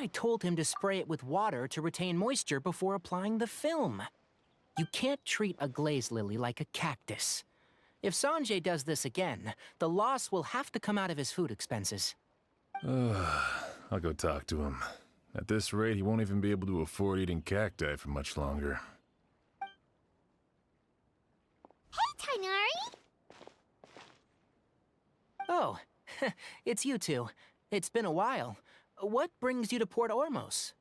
I told him to spray it with water to retain moisture before applying the film. You can't treat a glaze lily like a cactus. If Sanjay does this again, the loss will have to come out of his food expenses. I'll go talk to him. At this rate, he won't even be able to afford eating cacti for much longer. Hey, Tainari! Oh, it's you two. It's been a while. What brings you to Port Ormos?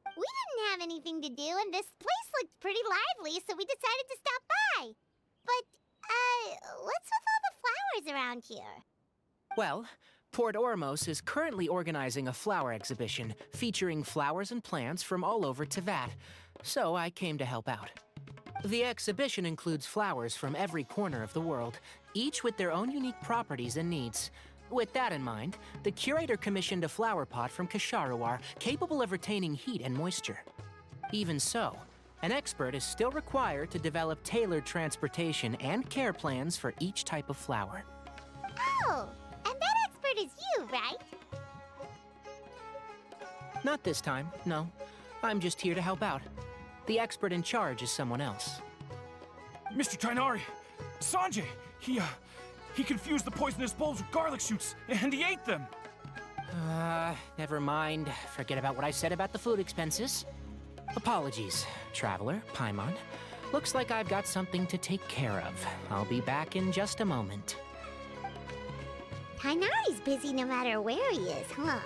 We didn't have anything to do, and this place looked pretty lively, so we decided to stop by. But, what's with all the flowers around here? Well, Port Ormos is currently organizing a flower exhibition featuring flowers and plants from all over Teyvat, so I came to help out. The exhibition includes flowers from every corner of the world, each with their own unique properties and needs. With that in mind, the curator commissioned a flower pot from Kasharuar capable of retaining heat and moisture. Even so, an expert is still required to develop tailored transportation and care plans for each type of flower. Oh, and that expert is you, right? Not this time, no. I'm just here to help out. The expert in charge is someone else. Mr. Tainari! Sanjay! He confused the poisonous bulbs with garlic shoots, and he ate them! Never mind. Forget about what I said about the food expenses. Apologies, Traveler, Paimon. Looks like I've got something to take care of. I'll be back in just a moment. Tainari's busy no matter where he is, huh?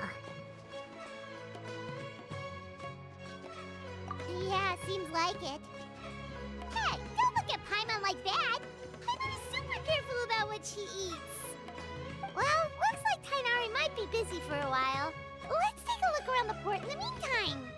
Yeah, seems like it. Hey, don't look at Paimon like that! Paimon is super careful about what she eats. Well, looks like Tainari might be busy for a while. Let's take a look around the port in the meantime.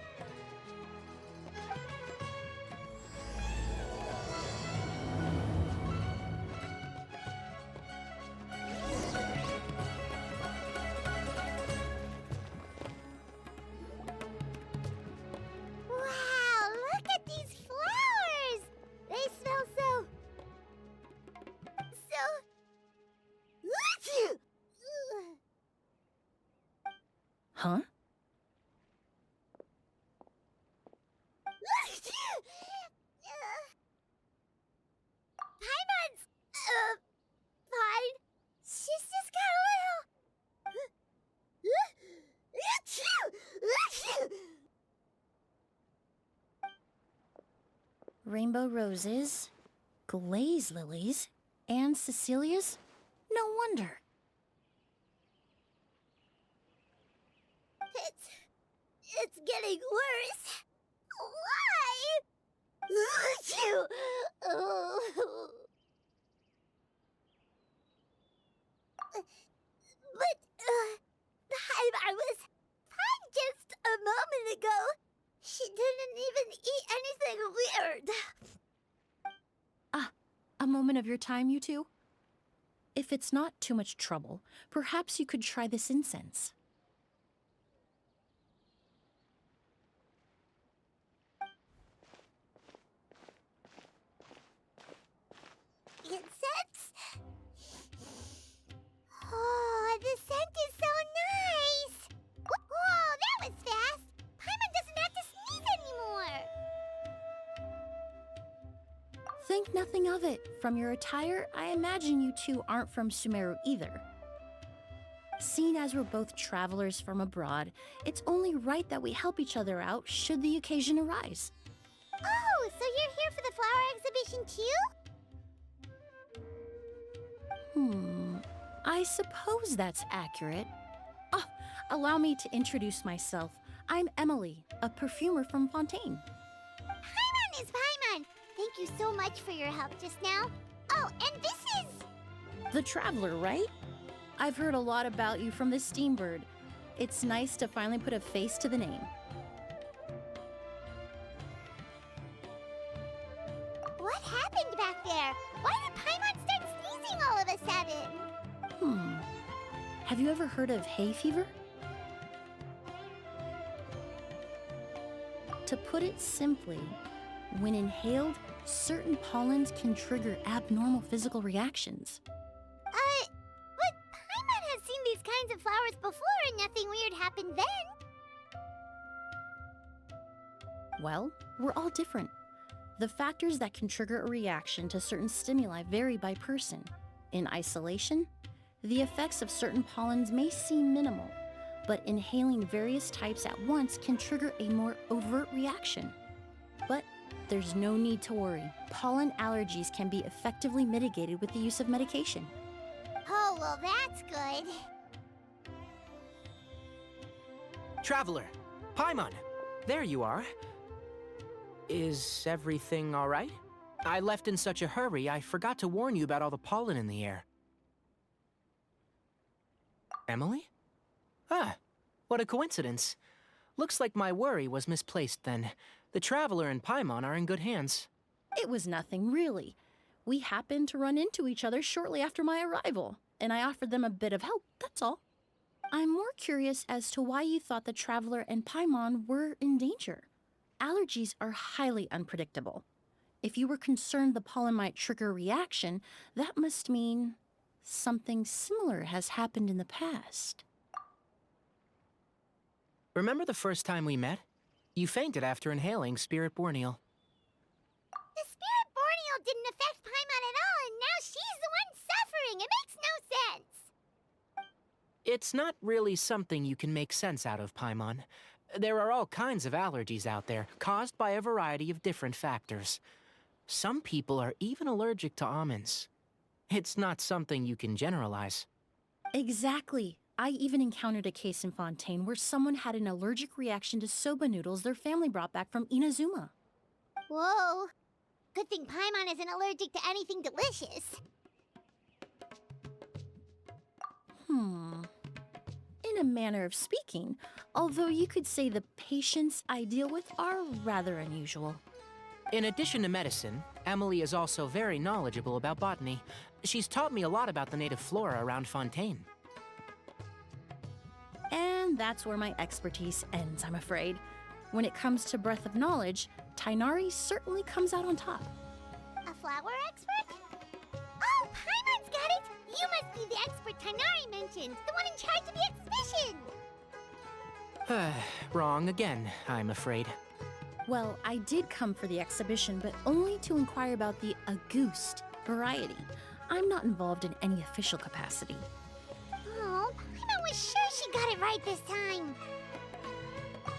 Wow, look at these flowers! They smell so... Huh? Paimon's... fine. She's just got a little... Rainbow roses, glaze lilies, and Cecilia's? No wonder. It's getting worse. Why? But, I was fine just a moment ago. She didn't even eat anything weird. A moment of your time, you two? If it's not too much trouble, perhaps you could try this incense. Incense? Oh, the scent is so nice! Whoa, that was fast! Paimon doesn't have to sneeze anymore! Think nothing of it. From your attire, I imagine you two aren't from Sumeru either. Seeing as we're both travelers from abroad, it's only right that we help each other out should the occasion arise. Oh, so you're here for the flower exhibition too? I suppose that's accurate. Oh, allow me to introduce myself. I'm Emilie, a perfumer from Fontaine. Paimon is Paimon! Thank you so much for your help just now. Oh, and this is... The Traveler, right? I've heard a lot about you from the Steambird. It's nice to finally put a face to the name. What happened back there? Why did Paimon start sneezing all of a sudden? Have you ever heard of hay fever? To put it simply, when inhaled, certain pollens can trigger abnormal physical reactions. But Paimon has seen these kinds of flowers before and nothing weird happened then. Well, we're all different. The factors that can trigger a reaction to certain stimuli vary by person. In isolation, the effects of certain pollens may seem minimal, but inhaling various types at once can trigger a more overt reaction. But there's no need to worry. Pollen allergies can be effectively mitigated with the use of medication. Oh, well, that's good. Traveler, Paimon, there you are. Is everything all right? I left in such a hurry, I forgot to warn you about all the pollen in the air. Emily? Ah, what a coincidence. Looks like my worry was misplaced then. The Traveler and Paimon are in good hands. It was nothing, really. We happened to run into each other shortly after my arrival, and I offered them a bit of help, that's all. I'm more curious as to why you thought the Traveler and Paimon were in danger. Allergies are highly unpredictable. If you were concerned the pollen might trigger a reaction, that must mean something similar has happened in the past. Remember the first time we met? You fainted after inhaling Spirit Borneal. The Spirit Borneal didn't affect Paimon at all, and now she's the one suffering. It makes no sense. It's not really something you can make sense out of, Paimon. There are all kinds of allergies out there, caused by a variety of different factors. Some people are even allergic to almonds. It's not something you can generalize. Exactly. I even encountered a case in Fontaine where someone had an allergic reaction to soba noodles their family brought back from Inazuma. Whoa. Good thing Paimon isn't allergic to anything delicious. In a manner of speaking, although you could say the patients I deal with are rather unusual. In addition to medicine, Emily is also very knowledgeable about botany. She's taught me a lot about the native flora around Fontaine. And that's where my expertise ends, I'm afraid. When it comes to breadth of knowledge, Tainari certainly comes out on top. A flower expert? Oh, Paimon's got it! You must be the expert Tainari mentioned, the one in charge of the exhibition! Wrong again, I'm afraid. Well, I did come for the exhibition, but only to inquire about the Auguste variety. I'm not involved in any official capacity. Oh, Paimon was sure she got it right this time.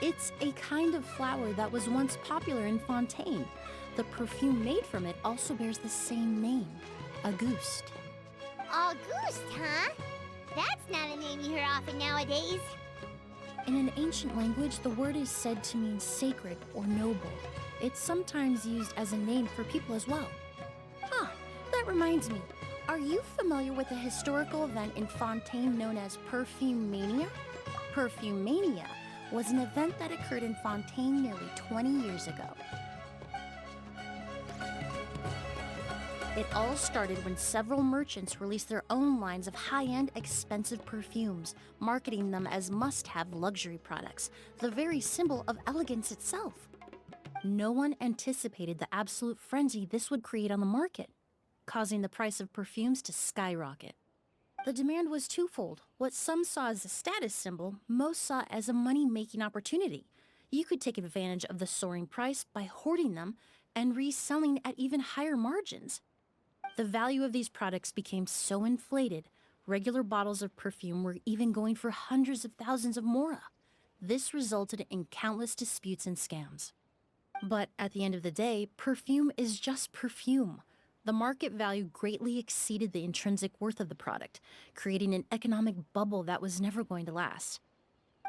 It's a kind of flower that was once popular in Fontaine. The perfume made from it also bears the same name, Auguste. Auguste, huh? That's not a name you hear often nowadays. In an ancient language, the word is said to mean sacred or noble. It's sometimes used as a name for people as well. That reminds me. Are you familiar with a historical event in Fontaine known as Perfume Mania? Perfume Mania was an event that occurred in Fontaine nearly 20 years ago. It all started when several merchants released their own lines of high-end, expensive perfumes, marketing them as must-have luxury products, the very symbol of elegance itself. No one anticipated the absolute frenzy this would create on the market, causing the price of perfumes to skyrocket. The demand was twofold. What some saw as a status symbol, most saw as a money-making opportunity. You could take advantage of the soaring price by hoarding them and reselling at even higher margins. The value of these products became so inflated, regular bottles of perfume were even going for hundreds of thousands of mora. This resulted in countless disputes and scams. But at the end of the day, perfume is just perfume. The market value greatly exceeded the intrinsic worth of the product, creating an economic bubble that was never going to last.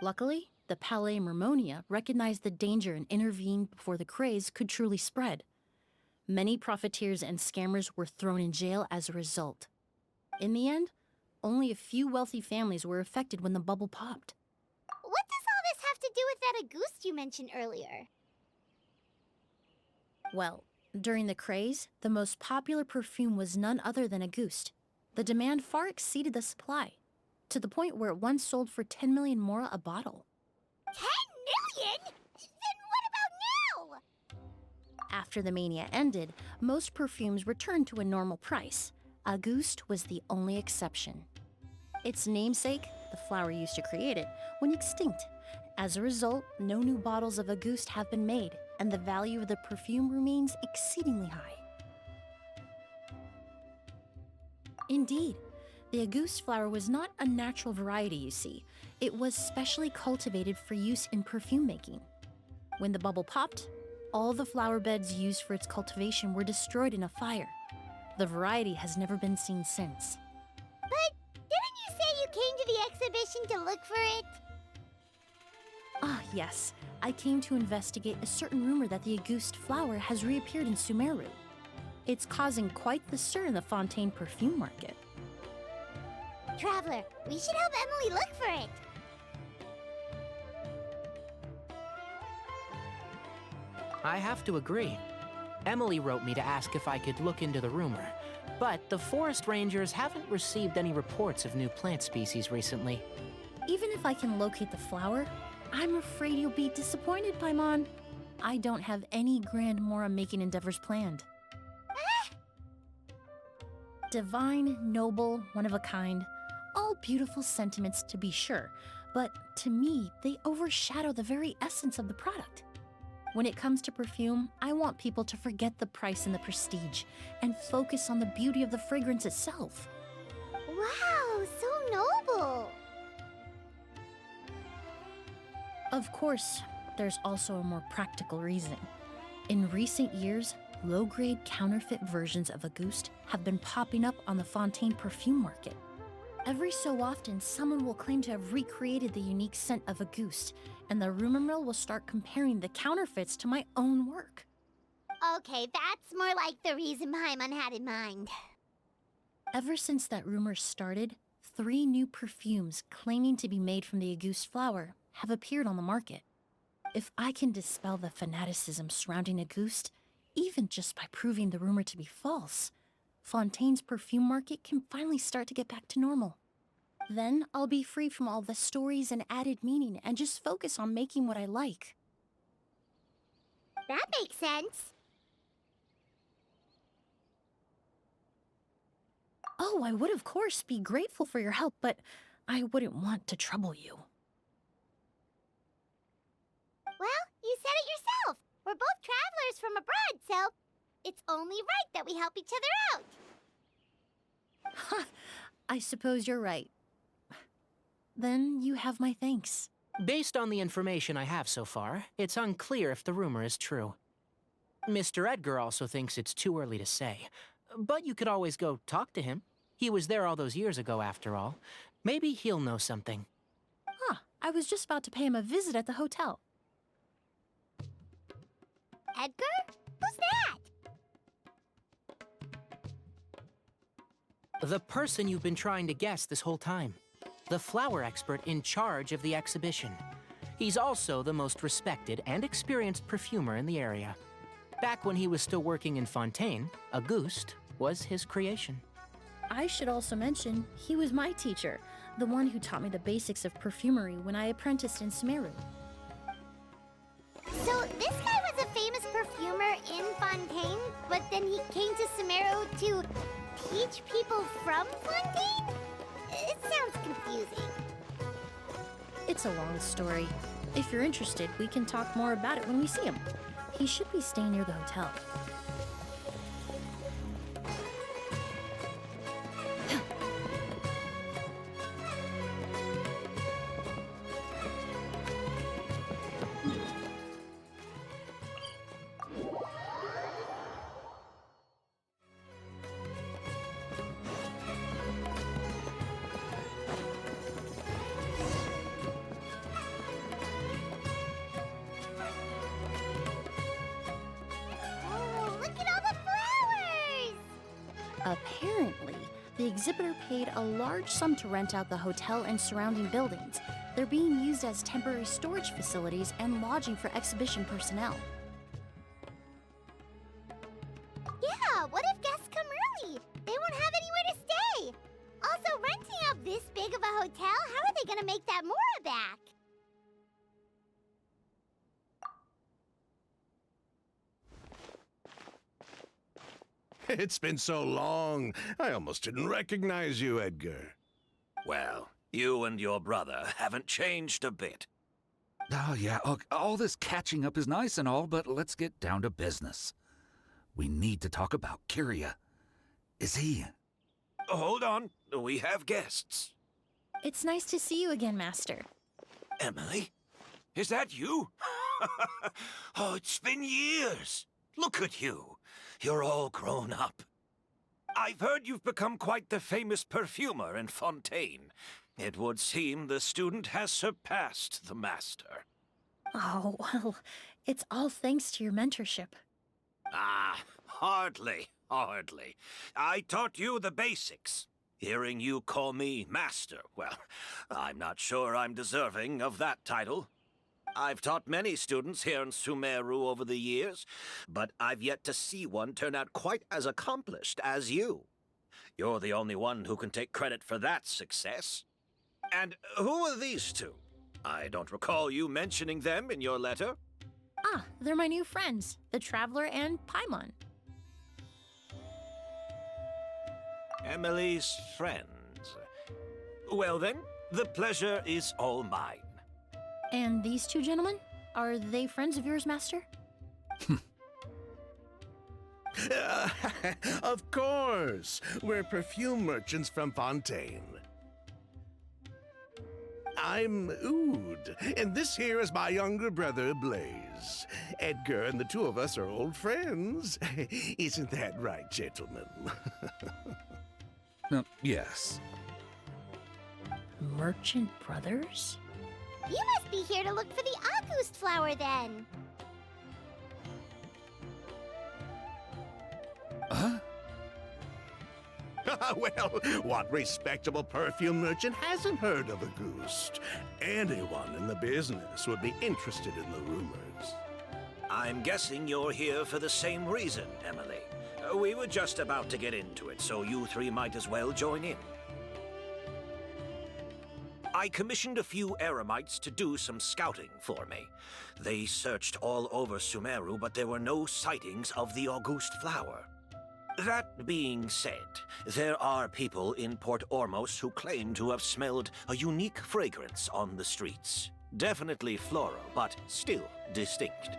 Luckily, the Palais Mermonia recognized the danger and intervened before the craze could truly spread. Many profiteers and scammers were thrown in jail as a result. In the end, only a few wealthy families were affected when the bubble popped. What does all this have to do with that Auguste you mentioned earlier? Well, during the craze, the most popular perfume was none other than Auguste. The demand far exceeded the supply, to the point where it once sold for 10 million mora a bottle. 10 million? Then what about now? After the mania ended, most perfumes returned to a normal price. Auguste was the only exception. Its namesake, the flower used to create it, went extinct. As a result, no new bottles of Auguste have been made. and the value of the perfume remains exceedingly high. Indeed, the Auguste flower was not a natural variety, you see. It was specially cultivated for use in perfume making. When the bubble popped, all the flower beds used for its cultivation were destroyed in a fire. The variety has never been seen since. But didn't you say you came to the exhibition to look for it? Ah, yes. I came to investigate a certain rumor that the Auguste flower has reappeared in Sumeru. It's causing quite the stir in the Fontaine perfume market. Traveler, we should help Emilie look for it. I have to agree. Emilie wrote me to ask if I could look into the rumor, but the forest rangers haven't received any reports of new plant species recently. Even if I can locate the flower, I'm afraid you'll be disappointed, Paimon. I don't have any grand Mora-making endeavors planned. Divine, noble, one of a kind, all beautiful sentiments to be sure, but to me, they overshadow the very essence of the product. When it comes to perfume, I want people to forget the price and the prestige and focus on the beauty of the fragrance itself. Wow, so noble. Of course, there's also a more practical reason. In recent years, low-grade counterfeit versions of Auguste have been popping up on the Fontaine perfume market. Every so often, someone will claim to have recreated the unique scent of Auguste, and the rumor mill will start comparing the counterfeits to my own work. Okay, that's more like the reason Paimon had in mind. Ever since that rumor started, 3 new perfumes claiming to be made from the Auguste flower have appeared on the market. If I can dispel the fanaticism surrounding Auguste, even just by proving the rumor to be false, Fontaine's perfume market can finally start to get back to normal. Then I'll be free from all the stories and added meaning and just focus on making what I like. That makes sense. Oh, I would of course be grateful for your help, but I wouldn't want to trouble you. Well, you said it yourself. We're both travelers from abroad, so it's only right that we help each other out. Ha! I suppose you're right. Then you have my thanks. Based on the information I have so far, it's unclear if the rumor is true. Mr. Edgar also thinks it's too early to say, but you could always go talk to him. He was there all those years ago, after all. Maybe he'll know something. Huh, I was just about to pay him a visit at the hotel. Edgar? Who's that? The person you've been trying to guess this whole time. The flower expert in charge of the exhibition. He's also the most respected and experienced perfumer in the area. Back when he was still working in Fontaine, Auguste was his creation. I should also mention, he was my teacher, the one who taught me the basics of perfumery when I apprenticed in Sumeru. So this guy was a famous perfumer in Fontaine, but then he came to Sumeru to teach people from Fontaine? It sounds confusing. It's a long story. If you're interested, we can talk more about it when we see him. He should be staying near the hotel. Oh, look at all the flowers! Apparently, the exhibitor paid a large sum to rent out the hotel and surrounding buildings. They're being used as temporary storage facilities and lodging for exhibition personnel. Yeah, what if guests come early? They won't have anywhere to stay. Also, renting out this big of a hotel, how are they gonna make that Mora back? It's been so long, I almost didn't recognize you, Edgar. Well, you and your brother haven't changed a bit. Oh, yeah, look, all this catching up is nice and all, but let's get down to business. We need to talk about Kyria. Is he... Hold on, we have guests. It's nice to see you again, Master. Emily? Is that you? Oh, it's been years. Look at you. You're all grown up. I've heard you've become quite the famous perfumer in Fontaine. It would seem the student has surpassed the master. Oh, well, it's all thanks to your mentorship. Ah, hardly. I taught you the basics. Hearing you call me master, well, I'm not sure I'm deserving of that title. I've taught many students here in Sumeru over the years, but I've yet to see one turn out quite as accomplished as you. You're the only one who can take credit for that success. And who are these two? I don't recall you mentioning them in your letter. Ah, they're my new friends, the Traveler and Paimon. Emilie's friends. Well then, the pleasure is all mine. And these two gentlemen? Are they friends of yours, Master? Of course. We're perfume merchants from Fontaine. I'm Oud, and this here is my younger brother, Blaze. Edgar and the two of us are old friends. Isn't that right, gentlemen? Yes. Merchant brothers? You must be here to look for the August flower then. Huh? Well, what respectable perfume merchant hasn't heard of a Ghost? Anyone in the business would be interested in the rumors. I'm guessing you're here for the same reason, Emily. We were just about to get into it, so you three might as well join in. I commissioned a few eremites to do some scouting for me. They searched all over Sumeru, but there were no sightings of the August flower. That being said, there are people in Port Ormos who claim to have smelled a unique fragrance on the streets. Definitely floral, but still distinct.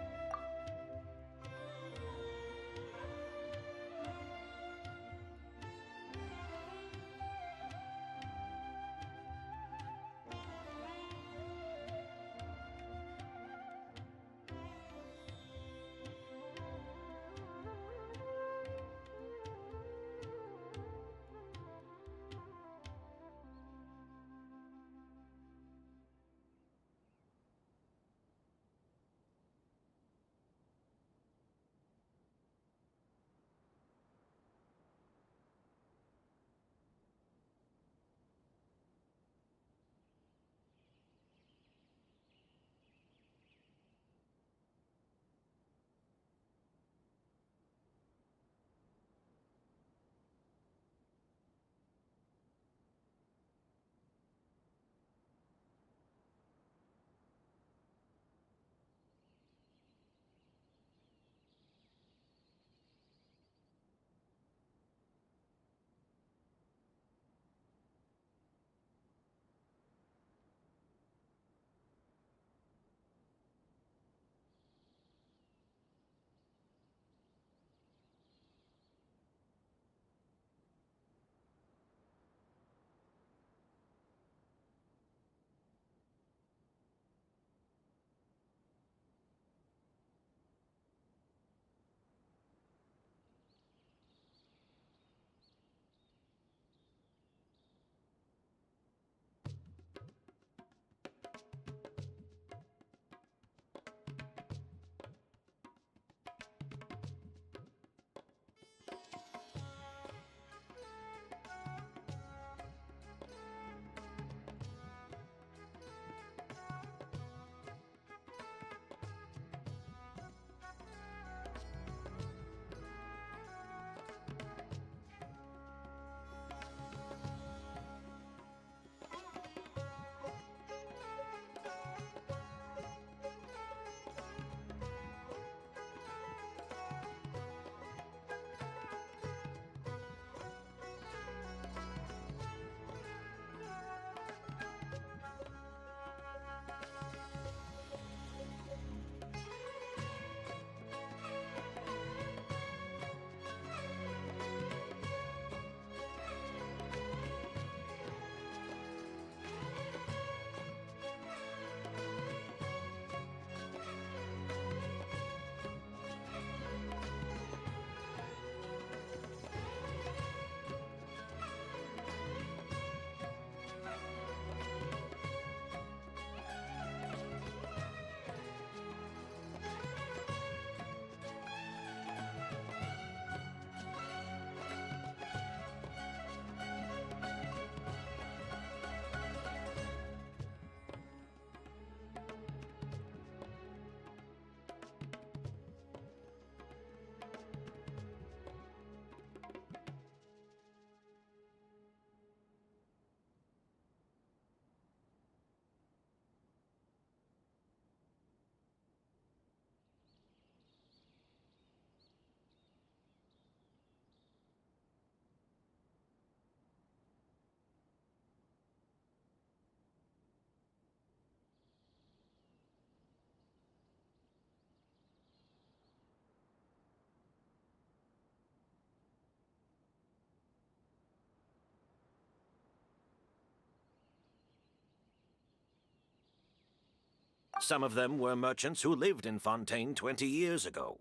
Some of them were merchants who lived in Fontaine 20 years ago.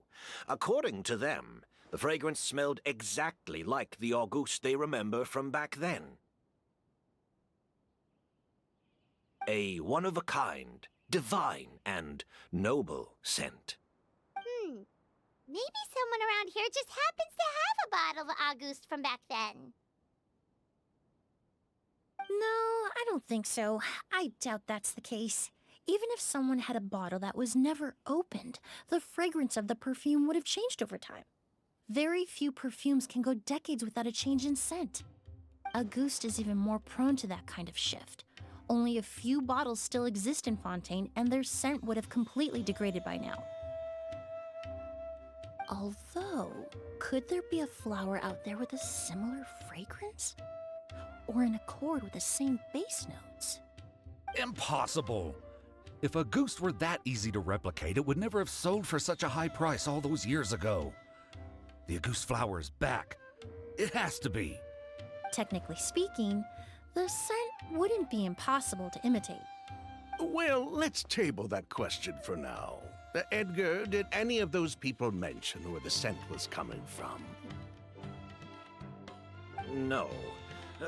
According to them, the fragrance smelled exactly like the Auguste they remember from back then. A one-of-a-kind, divine, and noble scent. Maybe someone around here just happens to have a bottle of Auguste from back then. No, I don't think so. I doubt that's the case. Even if someone had a bottle that was never opened, the fragrance of the perfume would have changed over time. Very few perfumes can go decades without a change in scent. Auguste is even more prone to that kind of shift. Only a few bottles still exist in Fontaine, and their scent would have completely degraded by now. Although, could there be a flower out there with a similar fragrance? Or in accord with the same base notes? Impossible! If Auguste were that easy to replicate, it would never have sold for such a high price all those years ago. The Auguste flower is back. It has to be. Technically speaking, the scent wouldn't be impossible to imitate. Well, let's table that question for now. Edgar, did any of those people mention where the scent was coming from? No.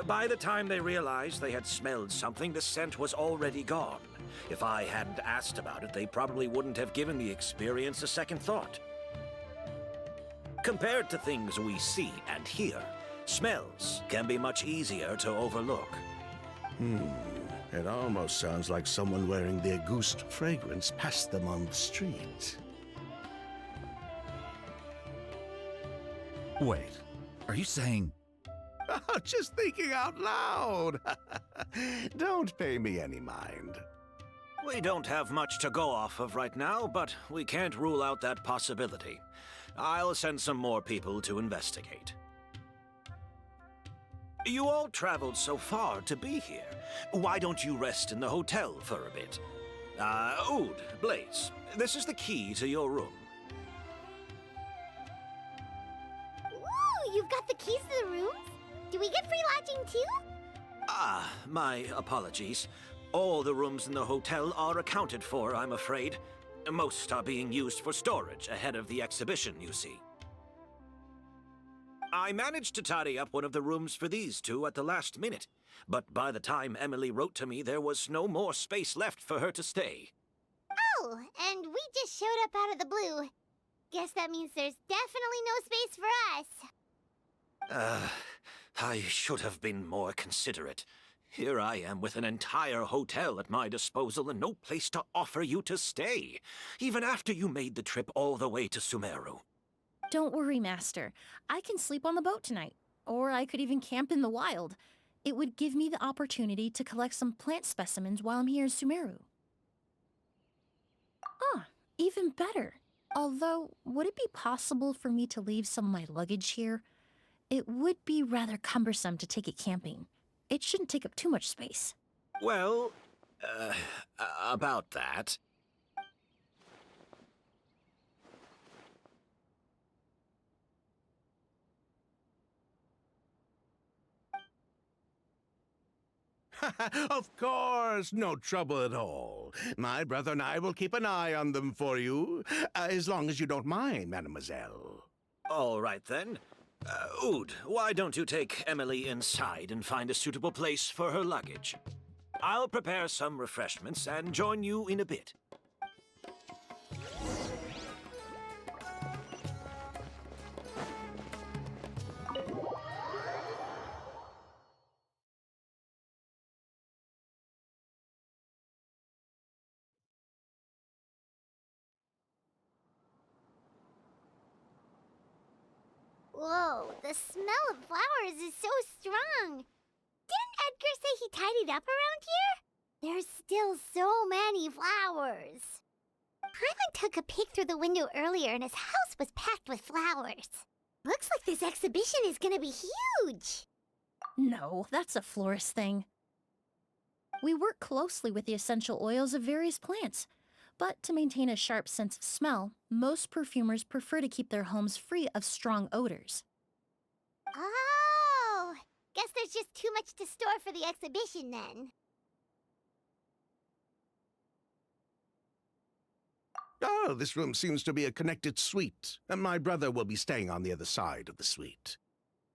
By the time they realized they had smelled something, the scent was already gone. If I hadn't asked about it, they probably wouldn't have given the experience a second thought. Compared to things we see and hear, smells can be much easier to overlook. It almost sounds like someone wearing the Auguste fragrance passed them on the street. Wait, are you saying... Just thinking out loud. Don't pay me any mind. We don't have much to go off of right now, but we can't rule out that possibility. I'll send some more people to investigate. You all traveled so far to be here. Why don't you rest in the hotel for a bit? Oud, Blaze, this is the key to your room. Ooh, you've got the keys to the rooms? Do we get free lodging too? My apologies. All the rooms in the hotel are accounted for, I'm afraid. Most are being used for storage ahead of the exhibition, you see. I managed to tidy up one of the rooms for these two at the last minute, but by the time Emilie wrote to me, there was no more space left for her to stay. Oh, and we just showed up out of the blue. Guess that means there's definitely no space for us. I should have been more considerate. Here I am with an entire hotel at my disposal and no place to offer you to stay, even after you made the trip all the way to Sumeru. Don't worry, Master. I can sleep on the boat tonight. Or I could even camp in the wild. It would give me the opportunity to collect some plant specimens while I'm here in Sumeru. Even better. Although, would it be possible for me to leave some of my luggage here? It would be rather cumbersome to take it camping. It shouldn't take up too much space. Well, about that. Of course, no trouble at all. My brother and I will keep an eye on them for you, as long as you don't mind, mademoiselle. All right, then. Oud, why don't you take Emilie inside and find a suitable place for her luggage? I'll prepare some refreshments and join you in a bit. Whoa, the smell of flowers is so strong. Didn't Edgar say he tidied up around here? There's still so many flowers. Paimon took a peek through the window earlier and his house was packed with flowers. Looks like this exhibition is gonna be huge. No, that's a florist thing. We work closely with the essential oils of various plants. But to maintain a sharp sense of smell, most perfumers prefer to keep their homes free of strong odors. Oh, guess there's just too much to store for the exhibition then. Oh, this room seems to be a connected suite, and my brother will be staying on the other side of the suite.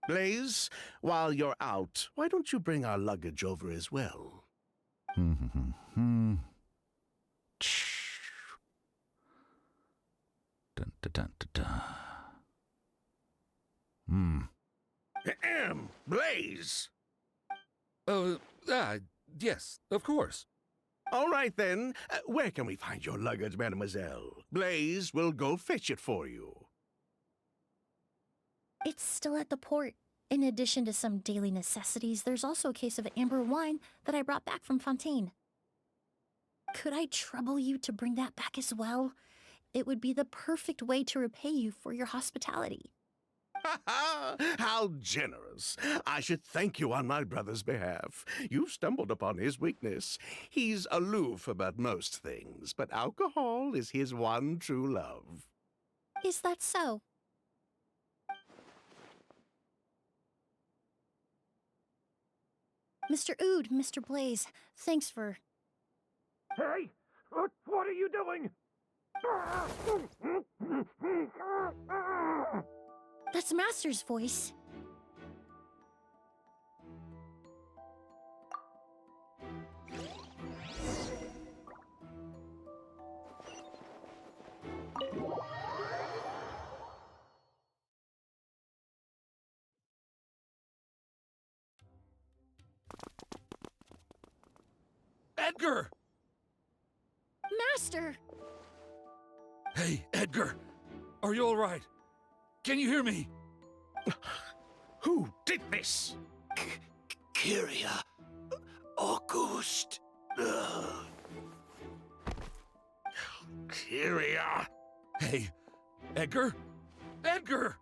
Blaze, while you're out, why don't you bring our luggage over as well? Dun, dun, dun, dun, dun. Blaze! Yes, of course. All right, then. Where can we find your luggage, mademoiselle? Blaze will go fetch it for you. It's still at the port. In addition to some daily necessities, there's also a case of amber wine that I brought back from Fontaine. Could I trouble you to bring that back as well? It would be the perfect way to repay you for your hospitality. How generous. I should thank you on my brother's behalf. You stumbled upon his weakness. He's aloof about most things, but alcohol is his one true love. Is that so? Mr. Ood, Mr. Blaze, thanks for... Hey! What are you doing? That's Master's voice. Edgar! Master! Hey, Edgar! Are you all right? Can you hear me? Who did this? Kyria. August. Kyria! Hey, Edgar? Edgar!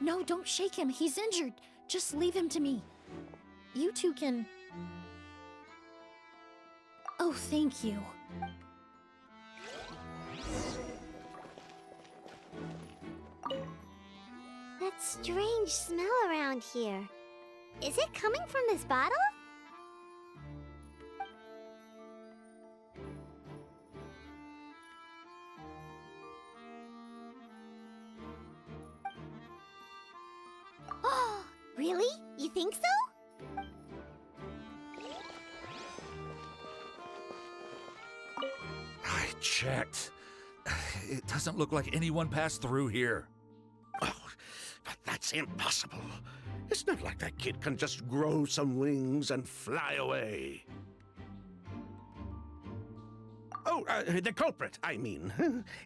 No, don't shake him. He's injured. Just leave him to me. You two can... Oh, thank you. That strange smell around here. Is it coming from this bottle? Oh, really? You think so? I checked. It doesn't look like anyone passed through here. Oh, but that's impossible. It's not like that kid can just grow some wings and fly away. Oh, the culprit, I mean.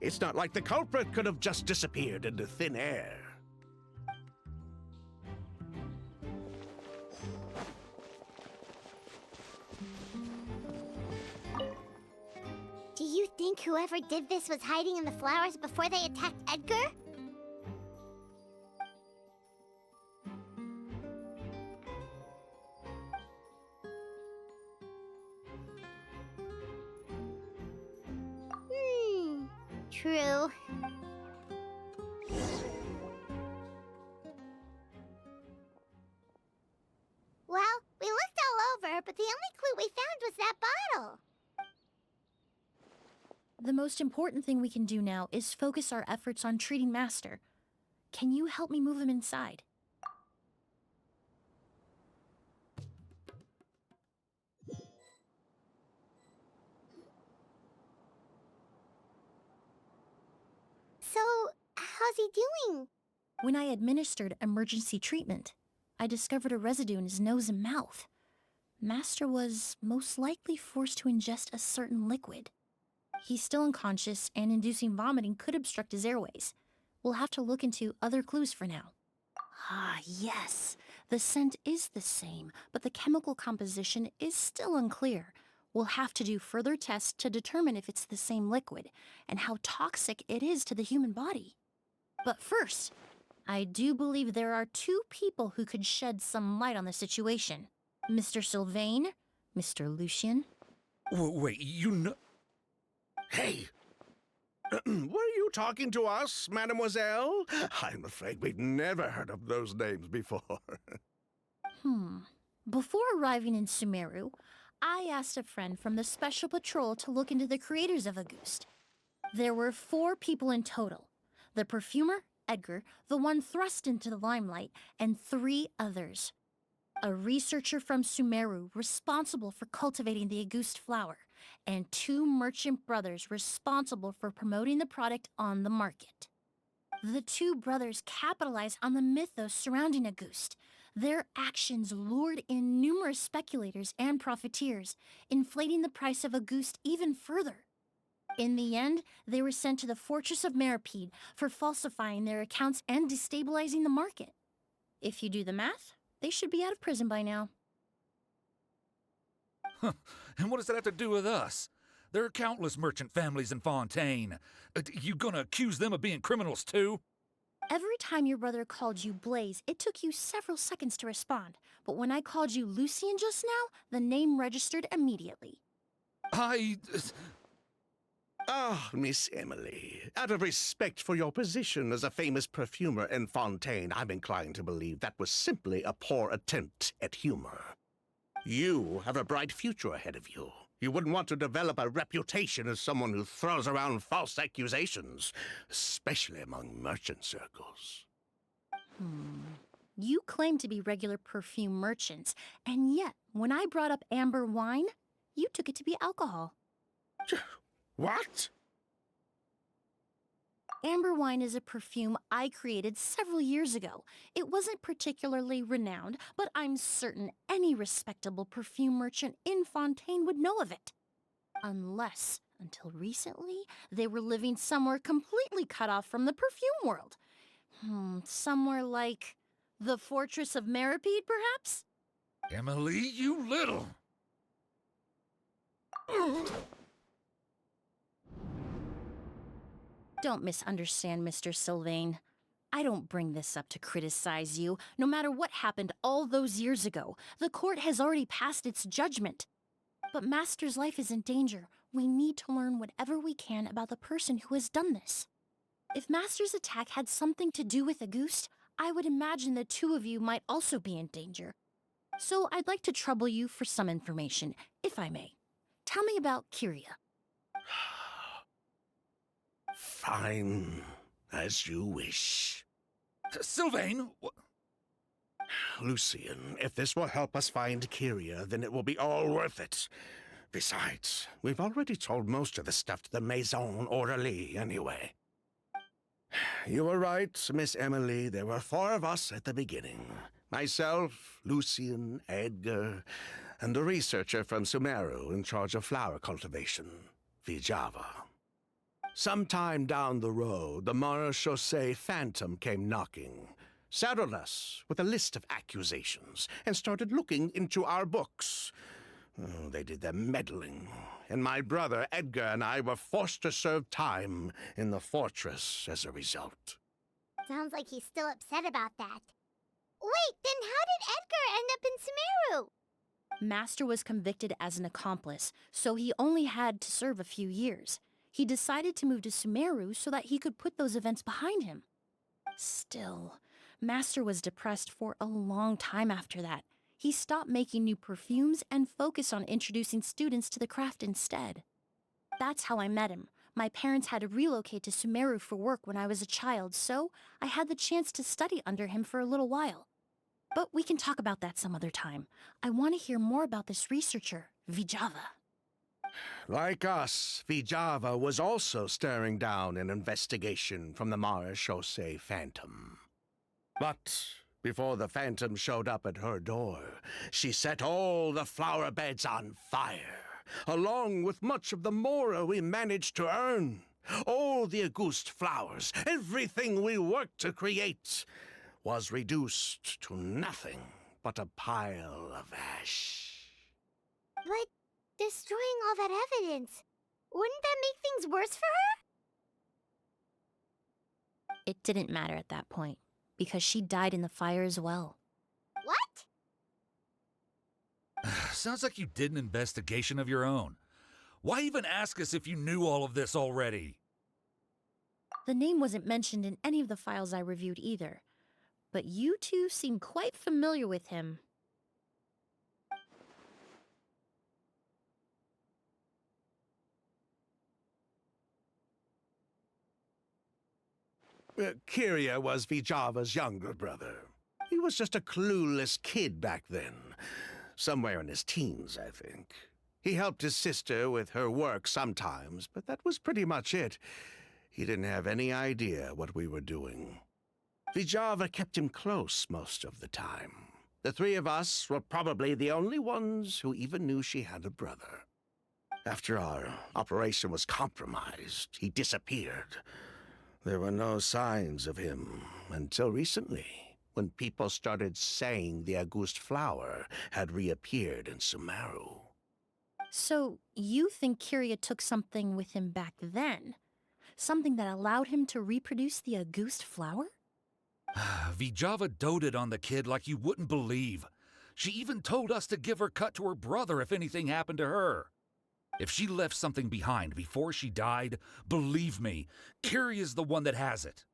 It's not like the culprit could have just disappeared into thin air. Do you think whoever did this was hiding in the flowers before they attacked Edgar? True. Well, we looked all over, but the only clue we found was that bottle. The most important thing we can do now is focus our efforts on treating Master. Can you help me move him inside? So, how's he doing? When I administered emergency treatment, I discovered a residue in his nose and mouth. Master was most likely forced to ingest a certain liquid. He's still unconscious, and inducing vomiting could obstruct his airways. We'll have to look into other clues for now. Ah, yes. The scent is the same, but the chemical composition is still unclear. We'll have to do further tests to determine if it's the same liquid, and how toxic it is to the human body. But first, I do believe there are two people who could shed some light on the situation. Mr. Sylvain, Mr. Lucien. Wait, you know... Hey! Were you talking to us, mademoiselle? I'm afraid we'd never heard of those names before. Before arriving in Sumeru, I asked a friend from the Special Patrol to look into the creators of Auguste. There were 4 people in total. The perfumer, Edgar, the one thrust into the limelight, and 3 others. A researcher from Sumeru responsible for cultivating the Auguste flower, and 2 merchant brothers responsible for promoting the product on the market. The 2 brothers capitalized on the mythos surrounding Auguste. Their actions lured in numerous speculators and profiteers, inflating the price of Auguste even further. In the end, they were sent to the Fortress of Meripede for falsifying their accounts and destabilizing the market. If you do the math, they should be out of prison by now. And what does that have to do with us? There are countless merchant families in Fontaine. You gonna accuse them of being criminals too? Every time your brother called you Blaze, it took you several seconds to respond. But when I called you Lucien just now, the name registered immediately. Ah, Miss Emilie, out of respect for your position as a famous perfumer in Fontaine, I'm inclined to believe that was simply a poor attempt at humor. You have a bright future ahead of you. You wouldn't want to develop a reputation as someone who throws around false accusations, especially among merchant circles. You claim to be regular perfume merchants, and yet, when I brought up amber wine, you took it to be alcohol. What? Amber wine is a perfume I created several years ago. It wasn't particularly renowned, but I'm certain any respectable perfume merchant in Fontaine would know of it. Unless, until recently, they were living somewhere completely cut off from the perfume world. Somewhere like the Fortress of Meripede, perhaps? Emily, you little... Don't misunderstand, Mr. Sylvain. I don't bring this up to criticize you. No matter what happened all those years ago, the court has already passed its judgment. But Master's life is in danger. We need to learn whatever we can about the person who has done this. If Master's attack had something to do with Auguste, I would imagine the 2 of you might also be in danger. So I'd like to trouble you for some information, if I may. Tell me about Kyria. Fine, as you wish. Sylvain! Lucien, if this will help us find Kyria, then it will be all worth it. Besides, we've already told most of the stuff to the Maison Orderly anyway. You were right, Miss Emilie. There were 4 of us at the beginning. Myself, Lucien, Edgar, and the researcher from Sumeru in charge of flower cultivation, Vijava. Sometime down the road, the Marechaussee Phantom came knocking, saddled us with a list of accusations, and started looking into our books. Oh, they did their meddling, and my brother Edgar and I were forced to serve time in the fortress as a result. Sounds like he's still upset about that. Wait, then how did Edgar end up in Sumeru? Master was convicted as an accomplice, so he only had to serve a few years. He decided to move to Sumeru so that he could put those events behind him. Still, Master was depressed for a long time after that. He stopped making new perfumes and focused on introducing students to the craft instead. That's how I met him. My parents had to relocate to Sumeru for work when I was a child, so I had the chance to study under him for a little while. But we can talk about that some other time. I want to hear more about this researcher, Vijava. Like us, Vijava was also staring down an investigation from the Marechaussee Phantom. But before the Phantom showed up at her door, she set all the flower beds on fire, along with much of the mora we managed to earn. All the Auguste flowers, everything we worked to create, was reduced to nothing but a pile of ash. But destroying all that evidence, wouldn't that make things worse for her? It didn't matter at that point, because she died in the fire as well. What? Sounds like you did an investigation of your own. Why even ask us if you knew all of this already? The name wasn't mentioned in any of the files I reviewed either, but you 2 seem quite familiar with him. Kyria was Vijava's younger brother. He was just a clueless kid back then. Somewhere in his teens, I think. He helped his sister with her work sometimes, but that was pretty much it. He didn't have any idea what we were doing. Vijava kept him close most of the time. The three of us were probably the only ones who even knew she had a brother. After our operation was compromised, he disappeared. There were no signs of him until recently, when people started saying the August flower had reappeared in Sumeru. So, you think Kyria took something with him back then? Something that allowed him to reproduce the August flower? Vijava doted on the kid like you wouldn't believe. She even told us to give her cut to her brother if anything happened to her. If she left something behind before she died, believe me, Kyria's the one that has it.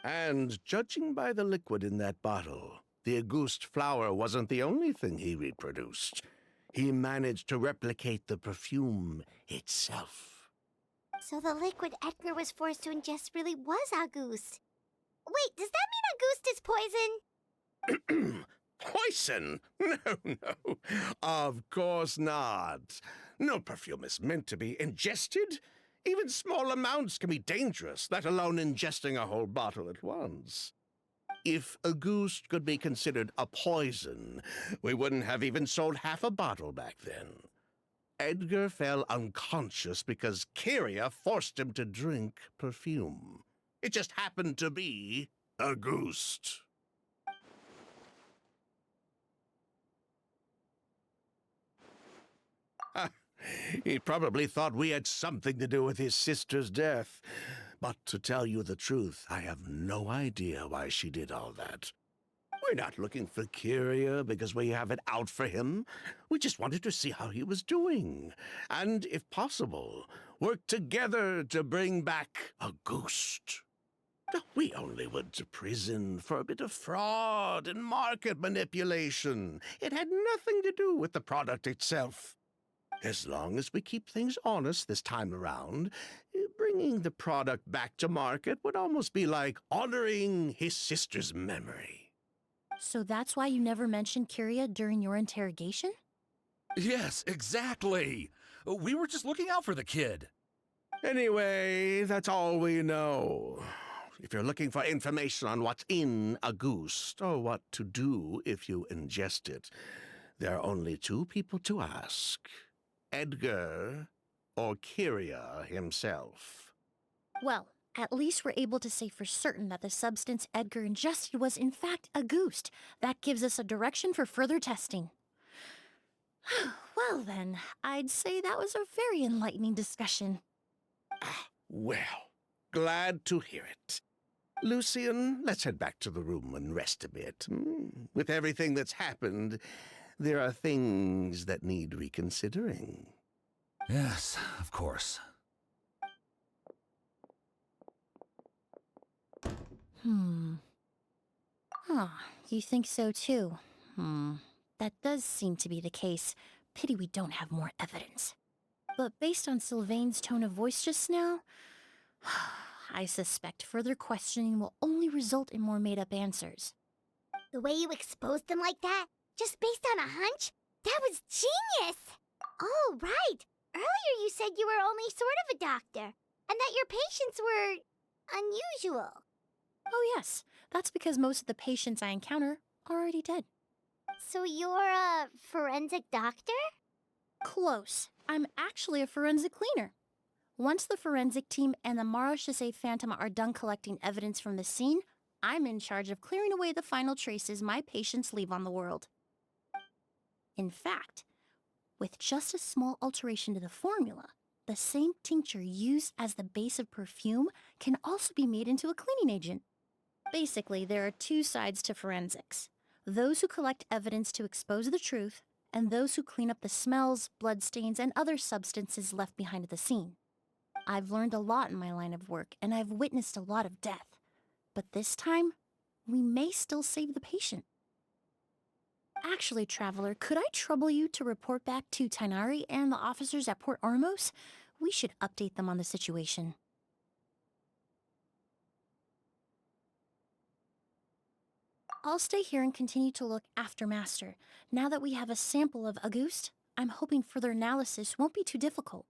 And judging by the liquid in that bottle, the August flower wasn't the only thing he reproduced. He managed to replicate the perfume itself. So the liquid Edgar was forced to ingest really was August. Wait, does that mean August is poison? Poison? No. Of course not. No perfume is meant to be ingested. Even small amounts can be dangerous, let alone ingesting a whole bottle at once. If August could be considered a poison, we wouldn't have even sold half a bottle back then. Edgar fell unconscious because Kyria forced him to drink perfume. It just happened to be August. He probably thought we had something to do with his sister's death. But to tell you the truth, I have no idea why she did all that. We're not looking for Kyria because we have it out for him. We just wanted to see how he was doing. And, if possible, work together to bring back August. We only went to prison for a bit of fraud and market manipulation. It had nothing to do with the product itself. As long as we keep things honest this time around, bringing the product back to market would almost be like honoring his sister's memory. So that's why you never mentioned Kyria during your interrogation? Yes, exactly. We were just looking out for the kid. Anyway, that's all we know. If you're looking for information on what's in August, or what to do if you ingest it, there are only two people to ask. Edgar or Kyria himself. Well, at least we're able to say for certain that the substance Edgar ingested was in fact August. That gives us a direction for further testing. Well then, I'd say that was a very enlightening discussion. Well, glad to hear it. Lucian, let's head back to the room and rest a bit. With everything that's happened, there are things that need reconsidering. Yes, of course. You think so too? That does seem to be the case. Pity we don't have more evidence. But based on Sylvain's tone of voice just now, I suspect further questioning will only result in more made-up answers. The way you exposed them like that, just based on a hunch? That was genius! Oh, right. Earlier you said you were only sort of a doctor, and that your patients were unusual. Oh yes, that's because most of the patients I encounter are already dead. So you're a forensic doctor? Close. I'm actually a forensic cleaner. Once the forensic team and the Marachese Phantom are done collecting evidence from the scene, I'm in charge of clearing away the final traces my patients leave on the world. In fact, with just a small alteration to the formula, the same tincture used as the base of perfume can also be made into a cleaning agent. Basically, there are two sides to forensics. Those who collect evidence to expose the truth, and those who clean up the smells, bloodstains, and other substances left behind at the scene. I've learned a lot in my line of work, and I've witnessed a lot of death. But this time, we may still save the patient. Actually, Traveler, could I trouble you to report back to Tainari and the officers at Port Ormos? We should update them on the situation. I'll stay here and continue to look after Master. Now that we have a sample of Auguste, I'm hoping further analysis won't be too difficult.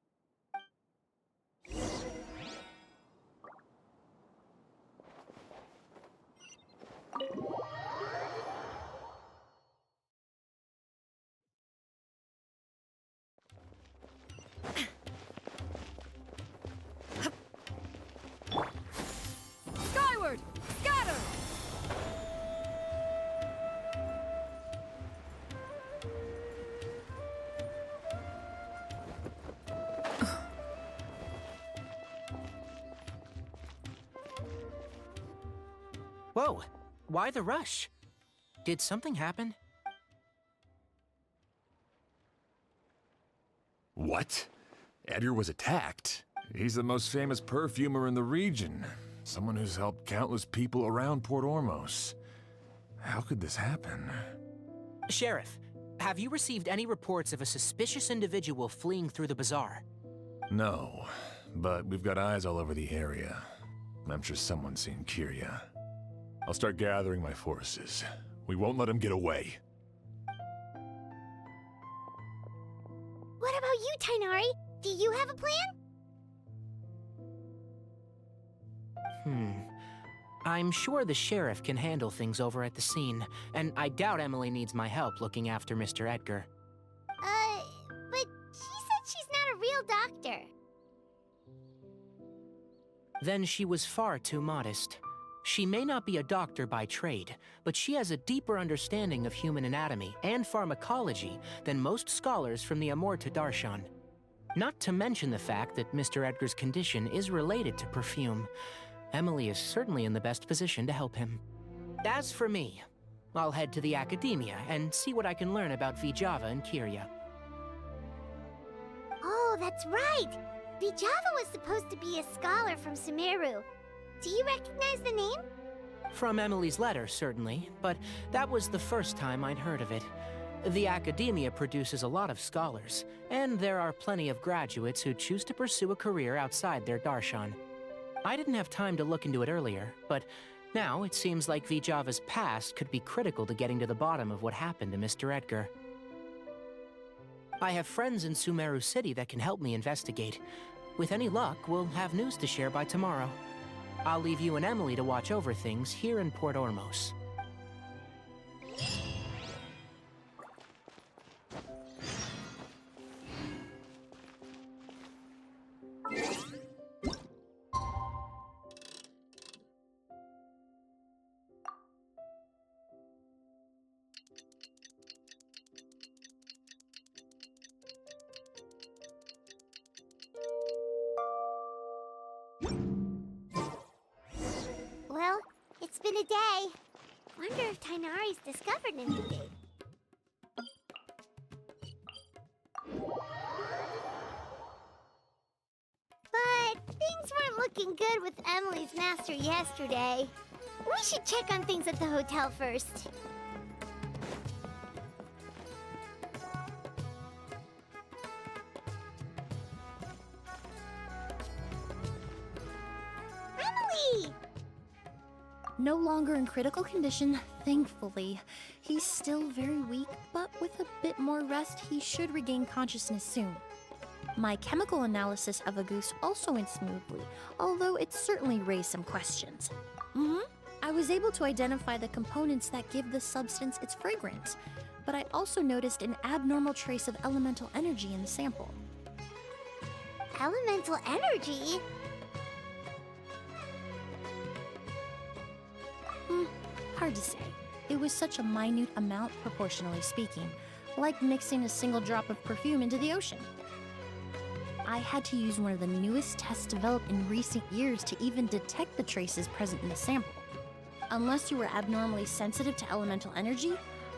Skyward! Scatter! Whoa, why the rush? Did something happen? What? Edgar was attacked? He's the most famous perfumer in the region. Someone who's helped countless people around Port Ormos. How could this happen? Sheriff, have you received any reports of a suspicious individual fleeing through the bazaar? No, but we've got eyes all over the area. I'm sure someone's seen Kyria. I'll start gathering my forces. We won't let him get away. What about you, Tainari? Do you have a plan? I'm sure the sheriff can handle things over at the scene, and I doubt Emily needs my help looking after Mr. Edgar. But she said she's not a real doctor. Then she was far too modest. She may not be a doctor by trade, but she has a deeper understanding of human anatomy and pharmacology than most scholars from the Amurta Darshan. Not to mention the fact that Mr. Edgar's condition is related to perfume. Emily is certainly in the best position to help him. As for me, I'll head to the academia and see what I can learn about Vijava and Kyria. Oh, that's right! Vijava was supposed to be a scholar from Sumeru. Do you recognize the name? From Emily's letter, certainly, but that was the first time I'd heard of it. The academia produces a lot of scholars, and there are plenty of graduates who choose to pursue a career outside their darshan. I didn't have time to look into it earlier, but now it seems like Vijava's past could be critical to getting to the bottom of what happened to Mr. Edgar. I have friends in Sumeru City that can help me investigate. With any luck, we'll have news to share by tomorrow. I'll leave you and Emily to watch over things here in Port Ormos. Well, it's been a day. Wonder if Tainari's discovered anything. But things weren't looking good with Emily's master yesterday. We should check on things at the hotel first. Emily! No longer in critical condition, thankfully. He's still very weak, but with a bit more rest, he should regain consciousness soon. My chemical analysis of Auguste also went smoothly, although it certainly raised some questions. I was able to identify the components that give the substance its fragrance, but I also noticed an abnormal trace of elemental energy in the sample. Elemental energy? Hard to say. It was such a minute amount, proportionally speaking, like mixing a single drop of perfume into the ocean. I had to use one of the newest tests developed in recent years to even detect the traces present in the sample. Unless you were abnormally sensitive to elemental energy,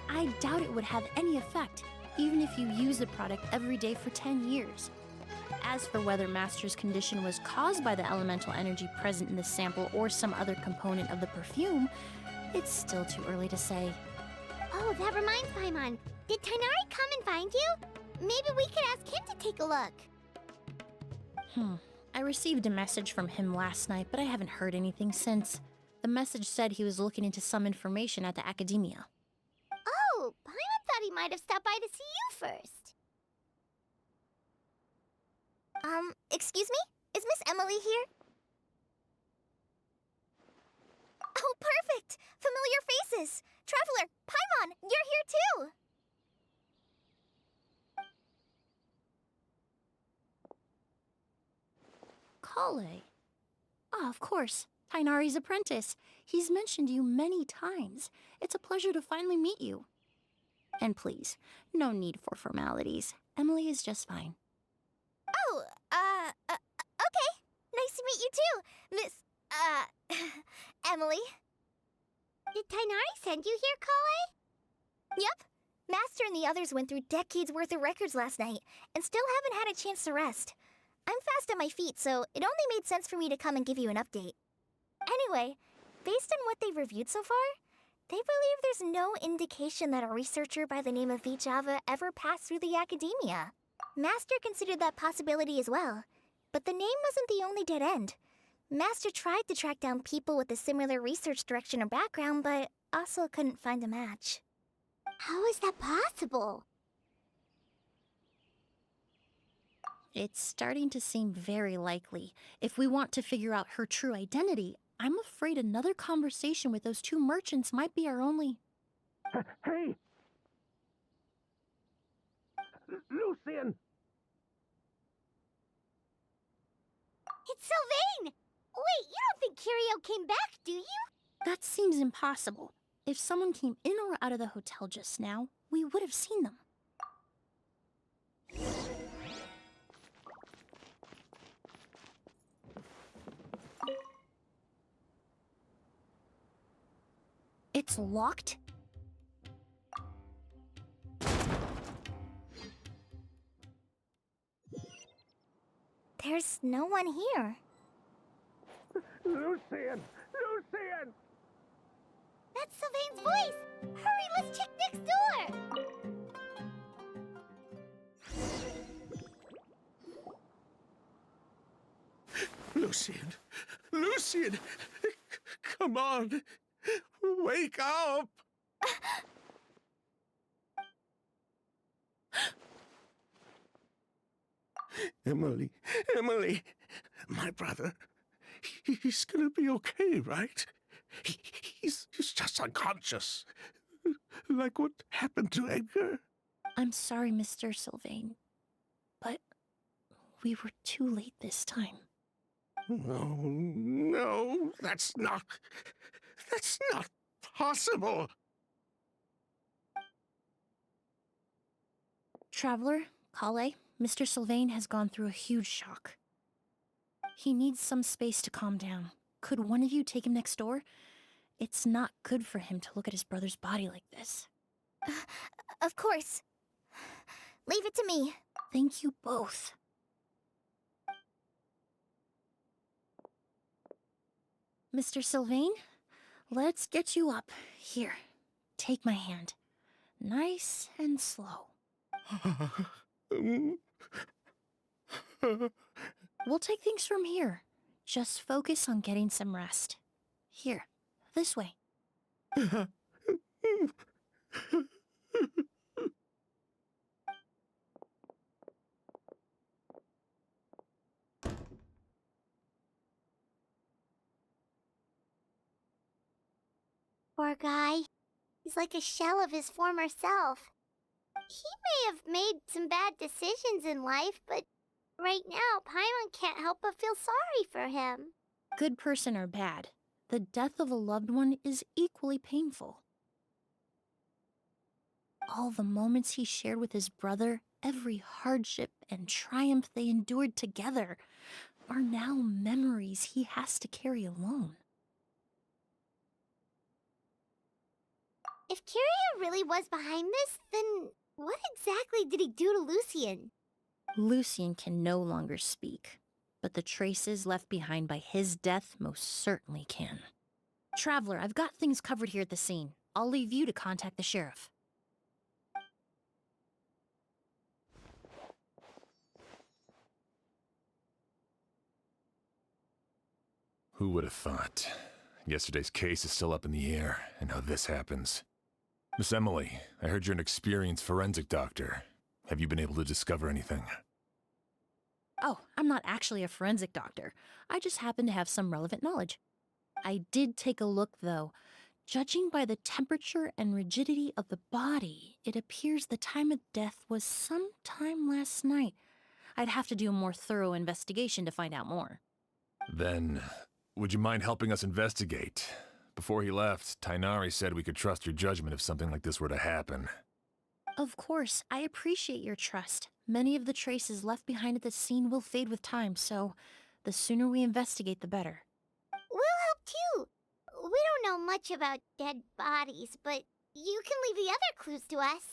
I doubt it would have any effect, even if you use the product every day for 10 years. As for whether Master's condition was caused by the elemental energy present in the sample or some other component of the perfume, it's still too early to say. Oh, that reminds Paimon. Did Tainari come and find you? Maybe we could ask him to take a look. I received a message from him last night, but I haven't heard anything since. The message said he was looking into some information at the academia. Oh, Paimon thought he might have stopped by to see you first. Excuse me? Is Miss Emilie here? Oh, perfect! Familiar faces! Traveler, Paimon, you're here too! Kale. Ah, of course. Tainari's apprentice. He's mentioned you many times. It's a pleasure to finally meet you. And please, no need for formalities. Emilie is just fine. Oh, okay. Nice to meet you too, Miss, Emilie. Did Tainari send you here, Kale? Yep. Master and the others went through decades worth of records last night, and still haven't had a chance to rest. I'm fast on my feet, so it only made sense for me to come and give you an update. Anyway, based on what they've reviewed so far, they believe there's no indication that a researcher by the name of Vichava ever passed through the academia. Master considered that possibility as well, but the name wasn't the only dead end. Master tried to track down people with a similar research direction or background, but also couldn't find a match. How is that possible? It's starting to seem very likely. If we want to figure out her true identity, I'm afraid another conversation with those two merchants might be our only... Hey! Lucian! It's Sylvain! Wait, you don't think Kirio came back, do you? That seems impossible. If someone came in or out of the hotel just now, we would have seen them. It's locked? There's no one here. Lucian! Lucian! That's Sylvain's voice! Hurry, let's check next door! Lucian! Lucian! Come on! Wake up! Emilie, Emilie, my brother, he's gonna be okay, right? He's just unconscious. Like what happened to Edgar. I'm sorry, Mr. Sylvain, but we were too late this time. No, that's not possible. Traveler, Kale, Mr. Sylvain has gone through a huge shock. He needs some space to calm down. Could one of you take him next door? It's not good for him to look at his brother's body like this. Of course. Leave it to me. Thank you both. Mr. Sylvain, let's get you up. Here, take my hand. Nice and slow. We'll take things from here. Just focus on getting some rest. Here, this way. Poor guy. He's like a shell of his former self. He may have made some bad decisions in life, but right now, Paimon can't help but feel sorry for him. Good person or bad, the death of a loved one is equally painful. All the moments he shared with his brother, every hardship and triumph they endured together, are now memories he has to carry alone. If Kirio really was behind this, then what exactly did he do to Lucian? Lucian can no longer speak, but the traces left behind by his death most certainly can. Traveler, I've got things covered here at the scene. I'll leave you to contact the sheriff. Who would have thought? Yesterday's case is still up in the air, and now this happens. Miss Emily, I heard you're an experienced forensic doctor. Have you been able to discover anything? Oh, I'm not actually a forensic doctor. I just happen to have some relevant knowledge. I did take a look, though. Judging by the temperature and rigidity of the body, it appears the time of death was sometime last night. I'd have to do a more thorough investigation to find out more. Then, would you mind helping us investigate? Before he left, Tainari said we could trust your judgment if something like this were to happen. Of course, I appreciate your trust. Many of the traces left behind at the scene will fade with time, so the sooner we investigate, the better. We'll help too. We don't know much about dead bodies, but you can leave the other clues to us.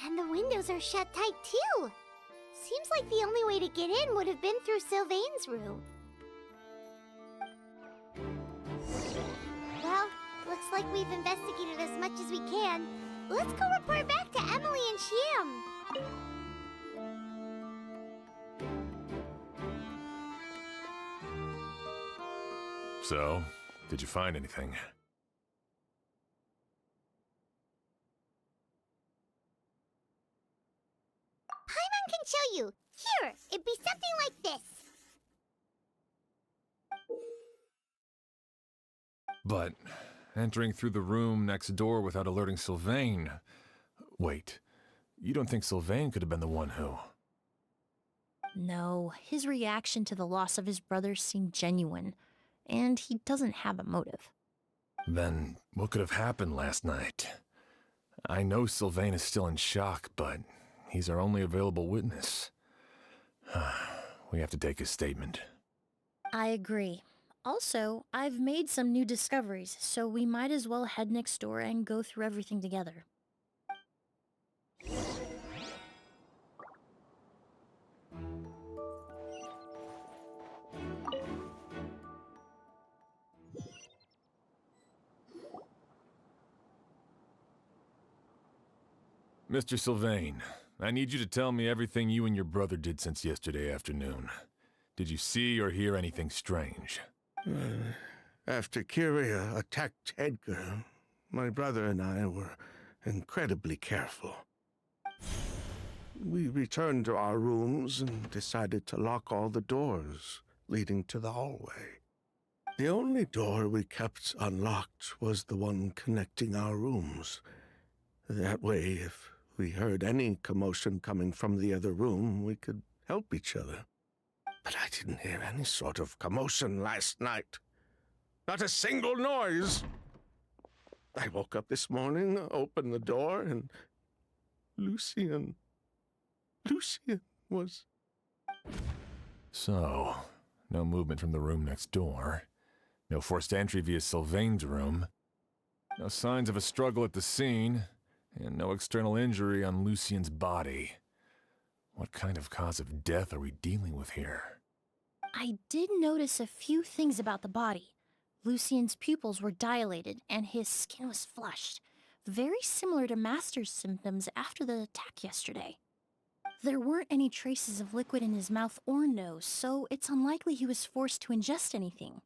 And the windows are shut tight too. Seems like the only way to get in would have been through Sylvain's room. Well, looks like we've investigated as much as we can. Let's go report back to Emily and Sham. So, did you find anything? Paimon can show you. Here, it'd be something like this. But entering through the room next door without alerting Sylvain... Wait, you don't think Sylvain could have been the one who... No, his reaction to the loss of his brother seemed genuine, and he doesn't have a motive. Then what could have happened last night? I know Sylvain is still in shock, but he's our only available witness. We have to take his statement. I agree. Also, I've made some new discoveries, so we might as well head next door and go through everything together. Mr. Sylvain, I need you to tell me everything you and your brother did since yesterday afternoon. Did you see or hear anything strange? After Kyria attacked Edgar, my brother and I were incredibly careful. We returned to our rooms and decided to lock all the doors leading to the hallway. The only door we kept unlocked was the one connecting our rooms. That way, if we heard any commotion coming from the other room, we could help each other. But I didn't hear any sort of commotion last night. Not a single noise. I woke up this morning, opened the door, and Lucien was... So, no movement from the room next door. No forced entry via Sylvain's room. No signs of a struggle at the scene. And no external injury on Lucien's body. What kind of cause of death are we dealing with here? I did notice a few things about the body. Lucien's pupils were dilated, and his skin was flushed, very similar to Master's symptoms after the attack yesterday. There weren't any traces of liquid in his mouth or nose, so it's unlikely he was forced to ingest anything.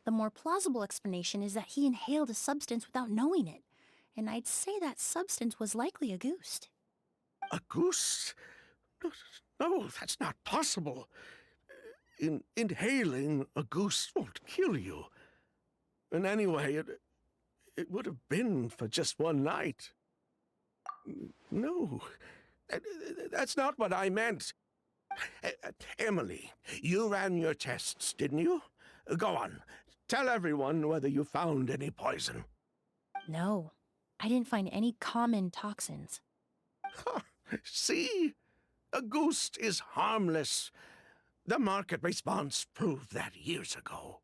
The more plausible explanation is that he inhaled a substance without knowing it, and I'd say that substance was likely a goose. A goose? No, that's not possible. Inhaling a goose won't kill you. And anyway, it would have been for just one night. No, that's not what I meant. Emily, you ran your tests, didn't you? Go on, tell everyone whether you found any poison. No. I didn't find any common toxins. See? A ghost is harmless. The market response proved that years ago.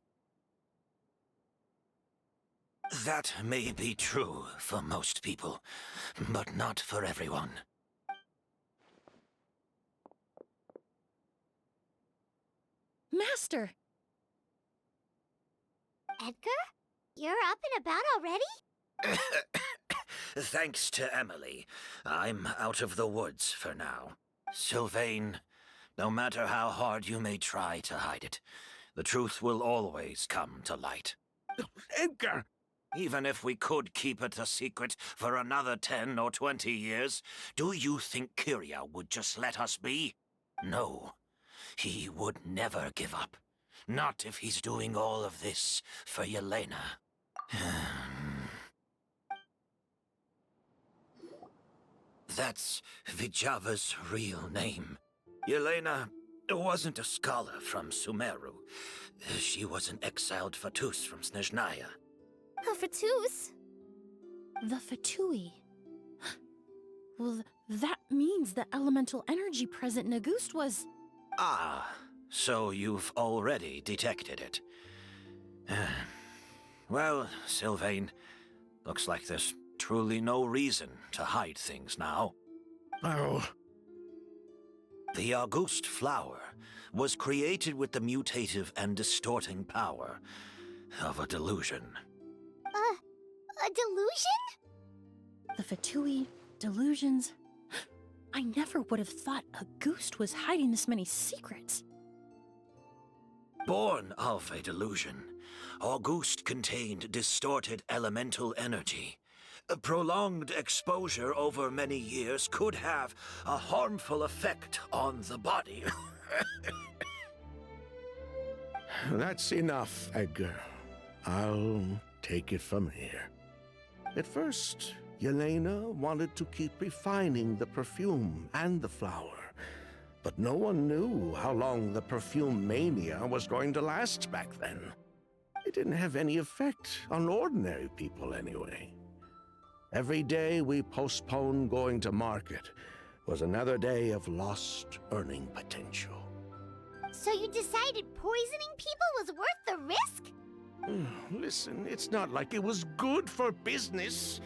That may be true for most people, but not for everyone. Master! Edgar? You're up and about already? Thanks to Emilie, I'm out of the woods for now. Sylvain, no matter how hard you may try to hide it, the truth will always come to light. Edgar! Even if we could keep it a secret for another 10 or 20 years, do you think Kyria would just let us be? No. He would never give up. Not if he's doing all of this for Yelena. That's Vijava's real name. Yelena wasn't a scholar from Sumeru. She was an exiled Fatus from Snezhnaya. A Fatus? The Fatui. Well, that means the elemental energy present in Auguste was... Ah, so you've already detected it. Well, Sylvain, looks like there's truly no reason to hide things now. Oh, The Auguste flower was created with the mutative and distorting power of a delusion. A delusion? The Fatui, delusions... I never would have thought Auguste was hiding this many secrets. Born of a delusion, Auguste contained distorted elemental energy. A prolonged exposure over many years could have a harmful effect on the body. that's enough, Edgar. I'll take it from here. At first, Yelena wanted to keep refining the perfume and the flower, but no one knew how long the perfume mania was going to last back then. It didn't have any effect on ordinary people anyway. Every day we postponed going to market was another day of lost earning potential. So you decided poisoning people was worth the risk? Listen, it's not like it was good for business.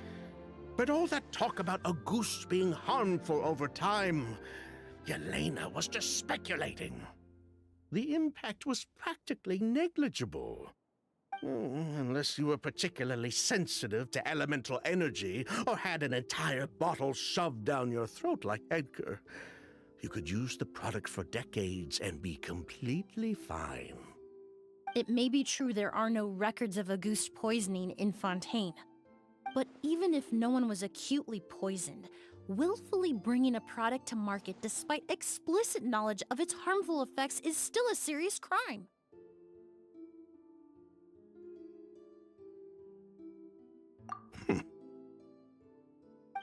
But all that talk about Auguste being harmful over time, Yelena was just speculating. The impact was practically negligible. Unless you were particularly sensitive to elemental energy or had an entire bottle shoved down your throat like Edgar. You could use the product for decades and be completely fine. It may be true there are no records of Auguste poisoning in Fontaine. But even if no one was acutely poisoned, willfully bringing a product to market despite explicit knowledge of its harmful effects is still a serious crime.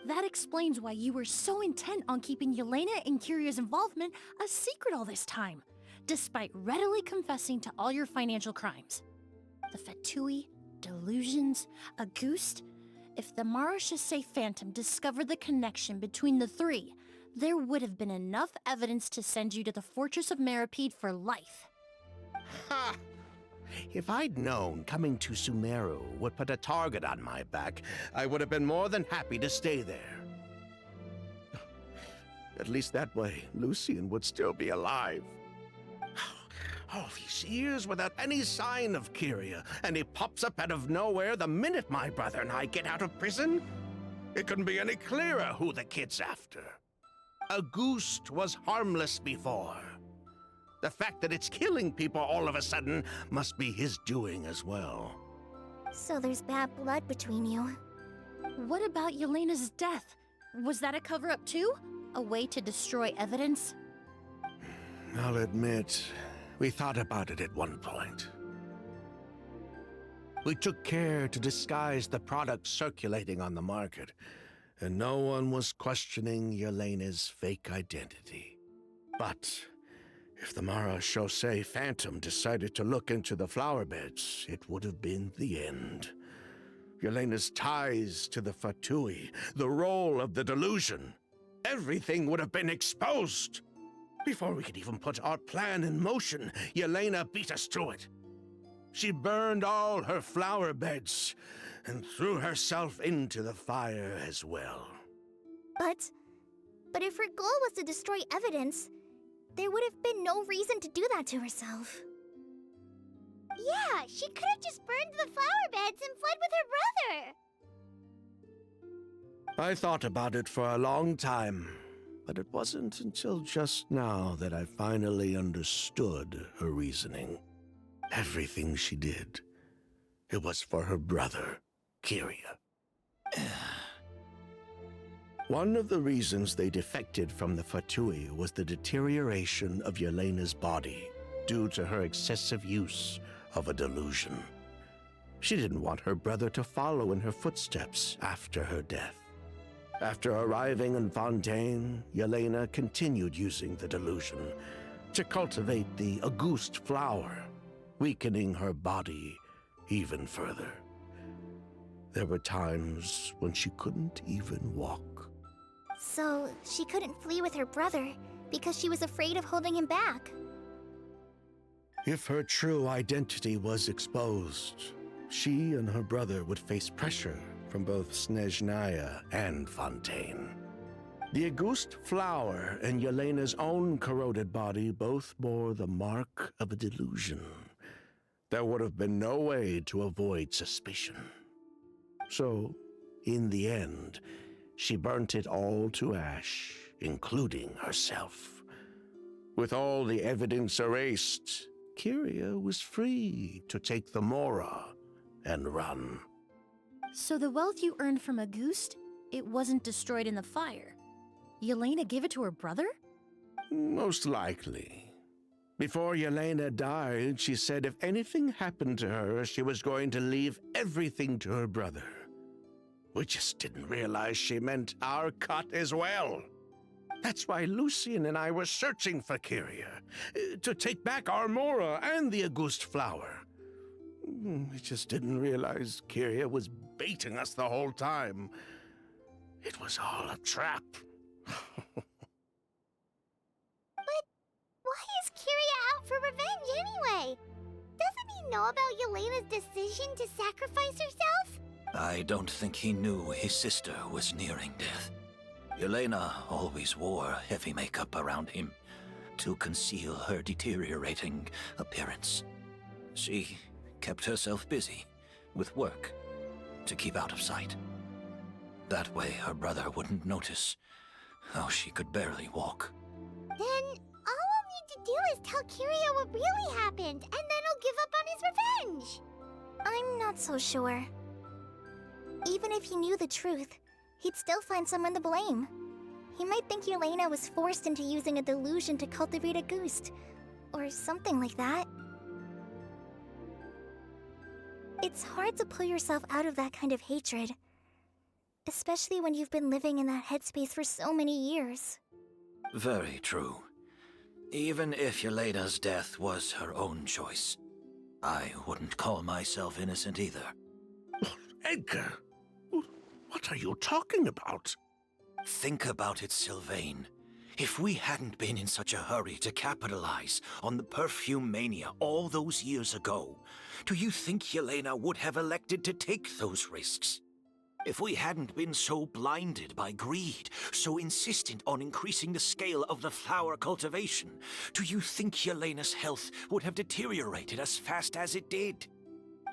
That explains why you were so intent on keeping Yelena and Kyria's involvement a secret all this time, despite readily confessing to all your financial crimes. The Fatui, delusions, Auguste... If the Marechaussee Phantom discovered the connection between the three, there would have been enough evidence to send you to the Fortress of Meripede for life. Ha! If I'd known coming to Sumeru would put a target on my back, I would have been more than happy to stay there. At least that way, Lucien would still be alive. All these years without any sign of Kyria, and he pops up out of nowhere the minute my brother and I get out of prison? It couldn't be any clearer who the kid's after. Auguste was harmless before. The fact that it's killing people all of a sudden must be his doing as well. So there's bad blood between you. What about Yelena's death? Was that a cover-up too? A way to destroy evidence? I'll admit, we thought about it at one point. We took care to disguise the products circulating on the market, and no one was questioning Yelena's fake identity. But if the Marechaussee Phantom decided to look into the flower beds, it would have been the end. Yelena's ties to the Fatui, the role of the delusion. Everything would have been exposed. Before we could even put our plan in motion, Yelena beat us to it. She burned all her flower beds and threw herself into the fire as well. But if her goal was to destroy evidence, there would have been no reason to do that to herself. Yeah, she could have just burned the flower beds and fled with her brother. I thought about it for a long time, but it wasn't until just now that I finally understood her reasoning. Everything she did, it was for her brother, Kyria. One of the reasons they defected from the Fatui was the deterioration of Yelena's body due to her excessive use of a delusion. She didn't want her brother to follow in her footsteps after her death. After arriving in Fontaine, Yelena continued using the delusion to cultivate the Auguste flower, weakening her body even further. There were times when she couldn't even walk. So, she couldn't flee with her brother because she was afraid of holding him back. If her true identity was exposed, she and her brother would face pressure from both Snezhnaya and Fontaine. The Auguste flower and Yelena's own corroded body both bore the mark of a delusion. There would have been no way to avoid suspicion. So, in the end, she burnt it all to ash, including herself. With all the evidence erased, Kyria was free to take the Mora and run. So the wealth you earned from Auguste, it wasn't destroyed in the fire. Yelena gave it to her brother? Most likely. Before Yelena died, she said if anything happened to her, she was going to leave everything to her brother. We just didn't realize she meant our cut as well. That's why Lucien and I were searching for Kyria, to take back our Mora and the Auguste flower. We just didn't realize Kyria was baiting us the whole time. It was all a trap. But why is Kyria out for revenge anyway? Doesn't he know about Yelena's decision to sacrifice herself? I don't think he knew his sister was nearing death. Yelena always wore heavy makeup around him to conceal her deteriorating appearance. She kept herself busy with work to keep out of sight. That way her brother wouldn't notice how she could barely walk. Then all we'll need to do is tell Kyria what really happened, and then he'll give up on his revenge. I'm not so sure. Even if he knew the truth, he'd still find someone to blame. He might think Yelena was forced into using a delusion to cultivate a Auguste, or something like that. It's hard to pull yourself out of that kind of hatred, especially when you've been living in that headspace for so many years. Very true. Even if Yelena's death was her own choice, I wouldn't call myself innocent either. Edgar, what are you talking about? Think about it, Sylvain. If we hadn't been in such a hurry to capitalize on the perfume mania all those years ago, do you think Yelena would have elected to take those risks? If we hadn't been so blinded by greed, so insistent on increasing the scale of the flower cultivation, do you think Yelena's health would have deteriorated as fast as it did?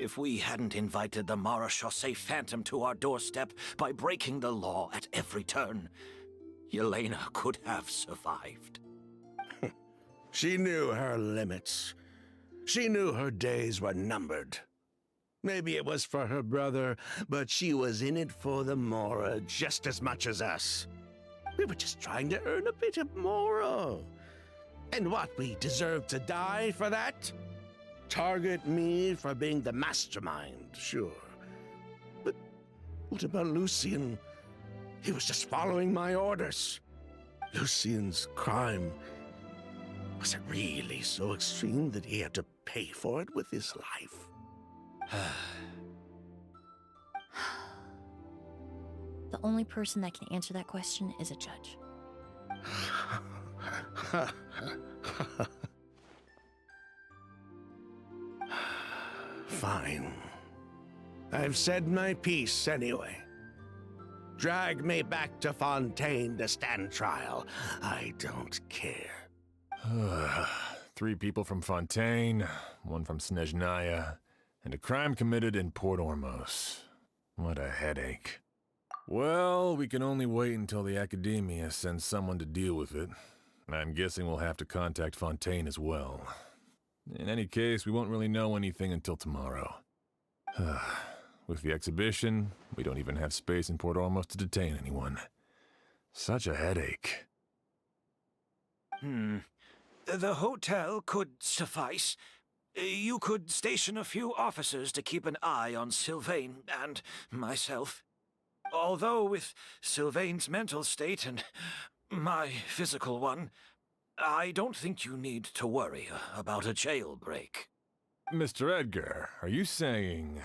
If we hadn't invited the Marechaussee Phantom to our doorstep by breaking the law at every turn, Yelena could have survived. She knew her limits. She knew her days were numbered. Maybe it was for her brother, but she was in it for the Mora just as much as us. We were just trying to earn a bit of Mora. And what, we deserve to die for that? Target me for being the mastermind, sure. But what about Lucien? He was just following my orders. Lucien's crime, was it really so extreme that he had to pay for it with his life? The only person that can answer that question is a judge. Fine. I've said my piece anyway. Drag me back to Fontaine to stand trial. I don't care. 3 people from Fontaine, 1 from Snezhnaya, and a crime committed in Port Ormos. What a headache. Well, we can only wait until the Academia sends someone to deal with it. I'm guessing we'll have to contact Fontaine as well. In any case, we won't really know anything until tomorrow. With the exhibition, we don't even have space in Port Ormos to detain anyone. Such a headache. The hotel could suffice. You could station a few officers to keep an eye on Sylvain and myself. Although with Sylvain's mental state and my physical one, I don't think you need to worry about a jailbreak. Mr. Edgar, are you saying...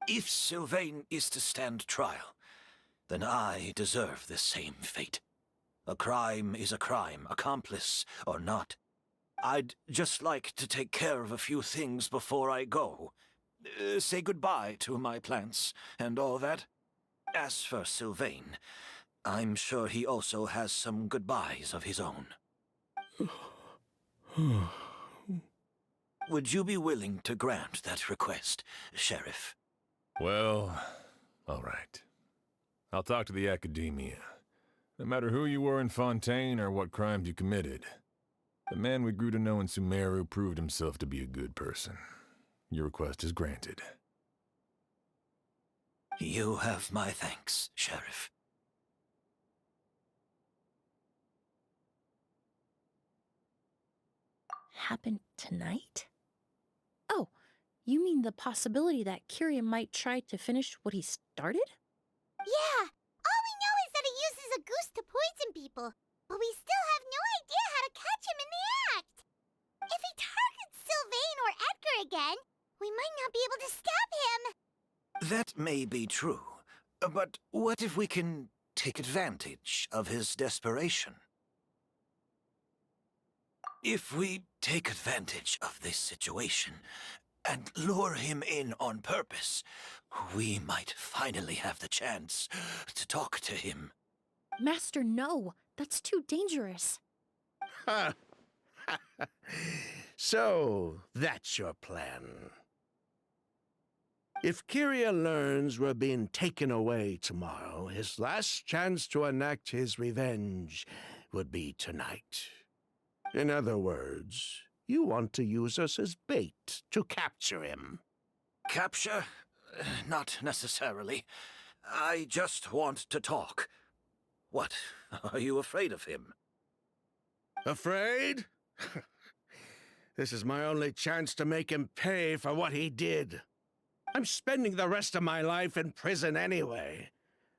If Sylvain is to stand trial, then I deserve the same fate. A crime is a crime, accomplice or not. I'd just like to take care of a few things before I go. Say goodbye to my plants and all that. As for Sylvain, I'm sure he also has some goodbyes of his own. Would you be willing to grant that request, Sheriff? Well, all right. I'll talk to the Academia. No matter who you were in Fontaine or what crimes you committed, the man we grew to know in Sumeru proved himself to be a good person. Your request is granted. You have my thanks, Sheriff. Happen tonight? Oh, you mean the possibility that Kiria might try to finish what he started? Yeah, all we know is that he uses a goose to poison people, but we still have no idea how to catch him in the act. If he targets Sylvain or Edgar again, we might not be able to stop him. That may be true, but what if we can take advantage of his desperation? If we take advantage of this situation and lure him in on purpose, we might finally have the chance to talk to him. Master, no. That's too dangerous. So, that's your plan. If Kiria learns we're being taken away tomorrow, his last chance to enact his revenge would be tonight. In other words, you want to use us as bait to capture him. Capture? Not necessarily. I just want to talk. What? Are you afraid of him? Afraid? This is my only chance to make him pay for what he did. I'm spending the rest of my life in prison anyway.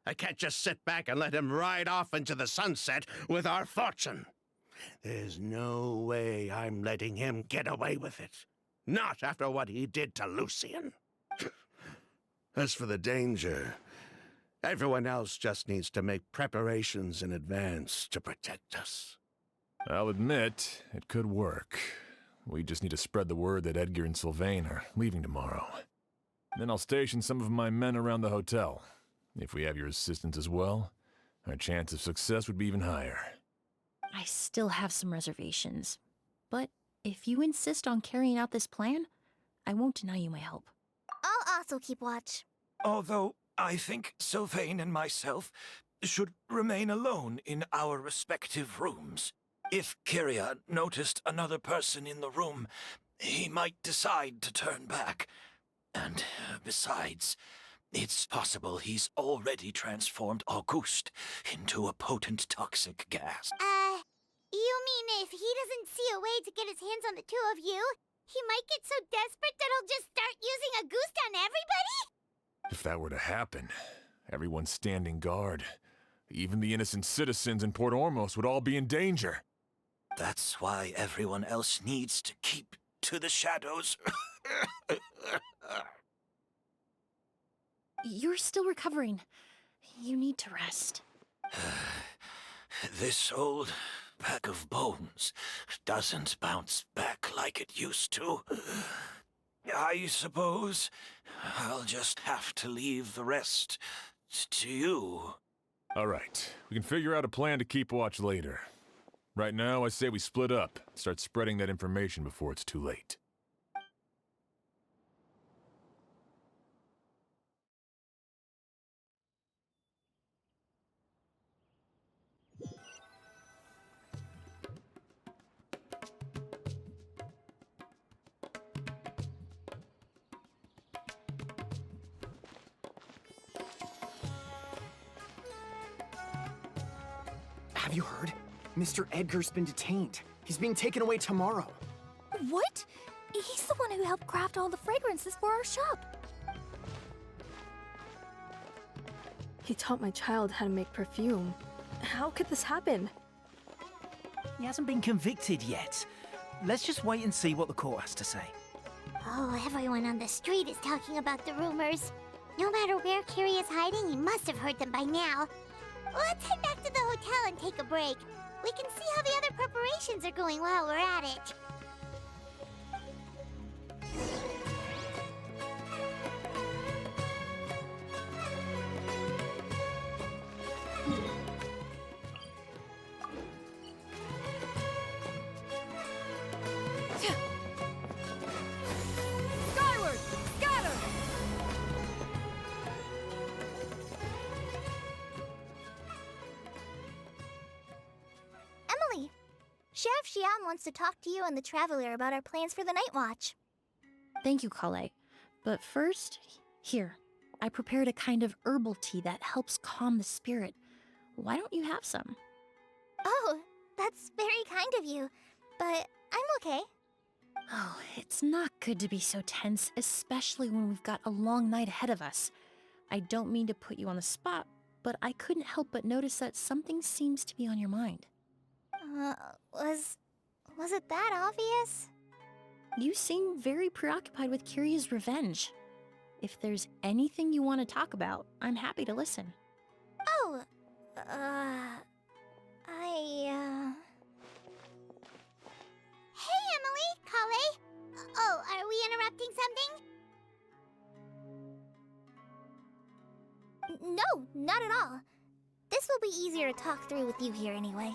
I can't just sit back and let him ride off into the sunset with our fortune. There's no way I'm letting him get away with it. Not after what he did to Lucien. As for the danger, everyone else just needs to make preparations in advance to protect us. I'll admit, it could work. We just need to spread the word that Edgar and Sylvain are leaving tomorrow. Then I'll station some of my men around the hotel. If we have your assistance as well, our chance of success would be even higher. I still have some reservations. But if you insist on carrying out this plan, I won't deny you my help. I'll also keep watch. Although I think Sylvain and myself should remain alone in our respective rooms. If Kiria noticed another person in the room, he might decide to turn back. And besides, it's possible he's already transformed Auguste into a potent toxic gas. You mean if he doesn't see a way to get his hands on the two of you, he might get so desperate that he'll just start using a goose on everybody? If that were to happen, everyone standing guard, even the innocent citizens in Port Ormos would all be in danger. That's why everyone else needs to keep to the shadows. You're still recovering. You need to rest. This old bag of bones doesn't bounce back like it used to. I suppose I'll just have to leave the rest to you. All right, we can figure out a plan to keep watch later. Right now, I say we split up, start spreading that information before it's too late. Have you heard? Mr. Edgar's been detained. He's being taken away tomorrow. What? He's the one who helped craft all the fragrances for our shop. He taught my child how to make perfume. How could this happen? He hasn't been convicted yet. Let's just wait and see what the court has to say. Oh, everyone on the street is talking about the rumors. No matter where Carrie is hiding, he must have heard them by now. Let's head back to the hotel and take a break. We can see how the other preparations are going while we're at it. Skyward! Scatter! Emily, Sheriff Xian wants to talk to you and the Traveler about our plans for the Night Watch. Thank you, Kale. But first, here. I prepared a kind of herbal tea that helps calm the spirit. Why don't you have some? Oh, that's very kind of you, but I'm okay. Oh, it's not good to be so tense, especially when we've got a long night ahead of us. I don't mean to put you on the spot, but I couldn't help but notice that something seems to be on your mind. Was it that obvious? You seem very preoccupied with Kiria's revenge. If there's anything you want to talk about, I'm happy to listen. Oh, Hey, Emily, Kale. Oh, are we interrupting something? No, not at all. This will be easier to talk through with you here anyway.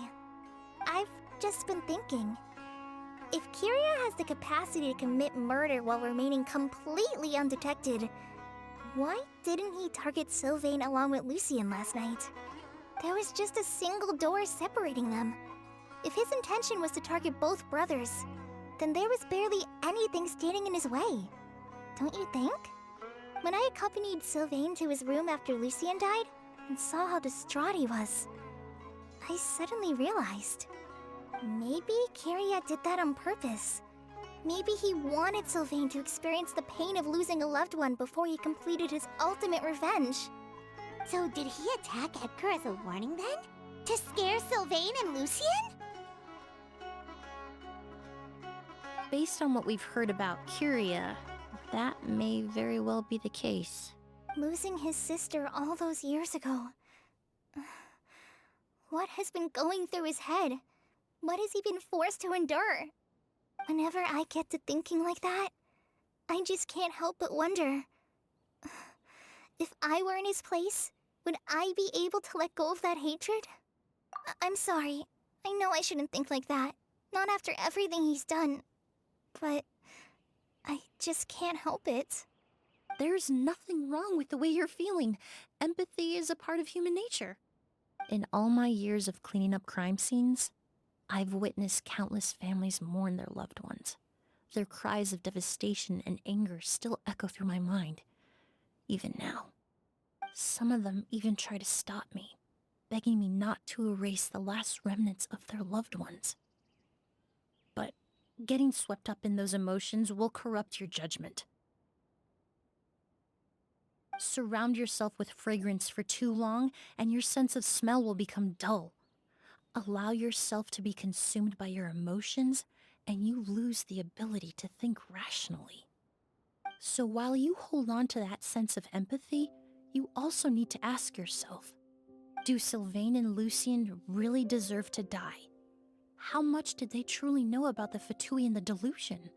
I've just been thinking. If Kiria has the capacity to commit murder while remaining completely undetected, why didn't he target Sylvain along with Lucien last night? There was just a single door separating them. If his intention was to target both brothers, then there was barely anything standing in his way. Don't you think? When I accompanied Sylvain to his room after Lucien died, and saw how distraught he was, I suddenly realized. Maybe Kiria did that on purpose. Maybe he wanted Sylvain to experience the pain of losing a loved one before he completed his ultimate revenge. So did he attack Edgar as a warning then? To scare Sylvain and Lucien? Based on what we've heard about Kiria, that may very well be the case. Losing his sister all those years ago. What has been going through his head? What has he been forced to endure? Whenever I get to thinking like that, I just can't help but wonder. If I were in his place, would I be able to let go of that hatred? I'm sorry. I know I shouldn't think like that. Not after everything he's done. But I just can't help it. There's nothing wrong with the way you're feeling. Empathy is a part of human nature. In all my years of cleaning up crime scenes, I've witnessed countless families mourn their loved ones. Their cries of devastation and anger still echo through my mind, even now. Some of them even try to stop me, begging me not to erase the last remnants of their loved ones. But getting swept up in those emotions will corrupt your judgment. Surround yourself with fragrance for too long, and your sense of smell will become dull. Allow yourself to be consumed by your emotions, and you lose the ability to think rationally. So while you hold on to that sense of empathy, you also need to ask yourself, do Sylvain and Lucien really deserve to die? How much did they truly know about the Fatui and the delusion?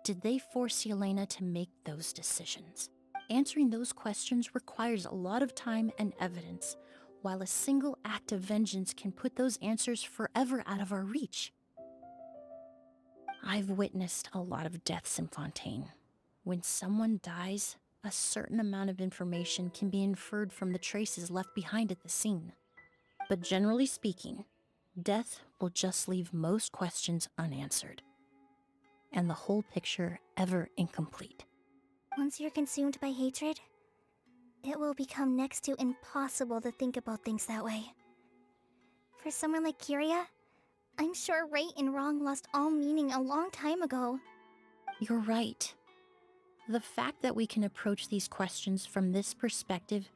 Did they force Yelena to make those decisions? Answering those questions requires a lot of time and evidence, while a single act of vengeance can put those answers forever out of our reach. I've witnessed a lot of deaths in Fontaine. When someone dies, a certain amount of information can be inferred from the traces left behind at the scene. But generally speaking, death will just leave most questions unanswered, and the whole picture ever incomplete. Once you're consumed by hatred, it will become next to impossible to think about things that way. For someone like Kyria, I'm sure right and wrong lost all meaning a long time ago. You're right. The fact that we can approach these questions from this perspective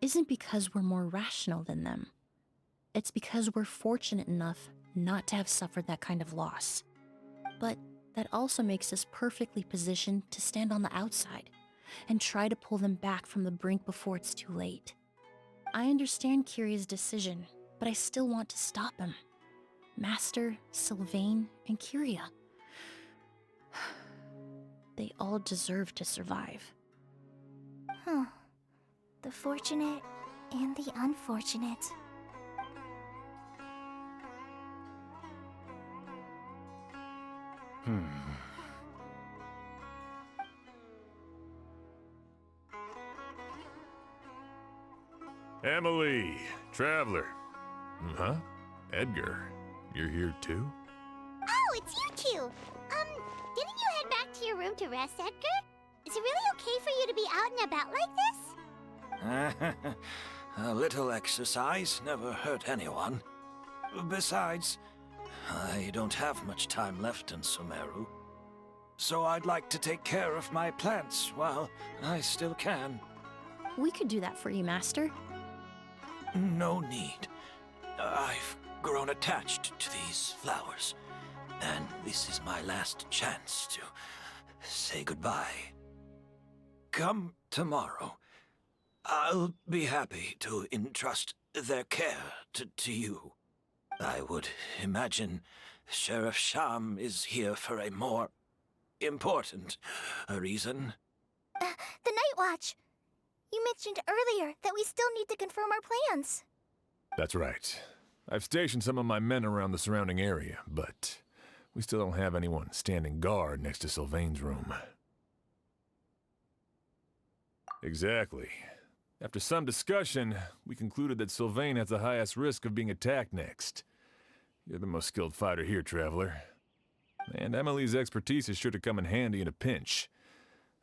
isn't because we're more rational than them. It's because we're fortunate enough not to have suffered that kind of loss. But that also makes us perfectly positioned to stand on the outside and try to pull them back from the brink before it's too late. I understand Kyria's decision, but I still want to stop him. Master, Sylvain, and Kyria. They all deserve to survive. The fortunate and the unfortunate. Emilie, Traveler. Huh? Edgar, you're here too? Oh, it's you two! Didn't you head back to your room to rest, Edgar? Is it really okay for you to be out and about like this? A little exercise never hurt anyone. Besides, I don't have much time left in Sumeru. So I'd like to take care of my plants while I still can. We could do that for you, Master. No need. I've grown attached to these flowers, and this is my last chance to say goodbye. Come tomorrow. I'll be happy to entrust their care to you. I would imagine Sheriff Sham is here for a more important reason. The Night Watch! You mentioned earlier that we still need to confirm our plans. That's right. I've stationed some of my men around the surrounding area, but we still don't have anyone standing guard next to Sylvain's room. Exactly. After some discussion, we concluded that Sylvain has the highest risk of being attacked next. You're the most skilled fighter here, Traveler. And Emilie's expertise is sure to come in handy in a pinch.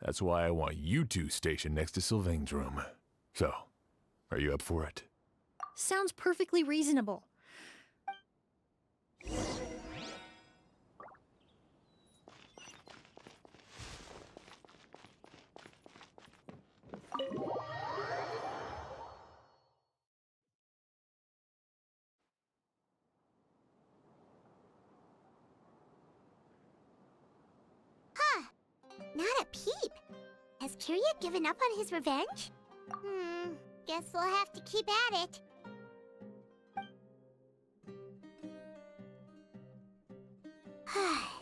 That's why I want you two stationed next to Sylvain's room. So, are you up for it? Sounds perfectly reasonable. Not a peep. Has Kyria given up on his revenge? Guess we'll have to keep at it.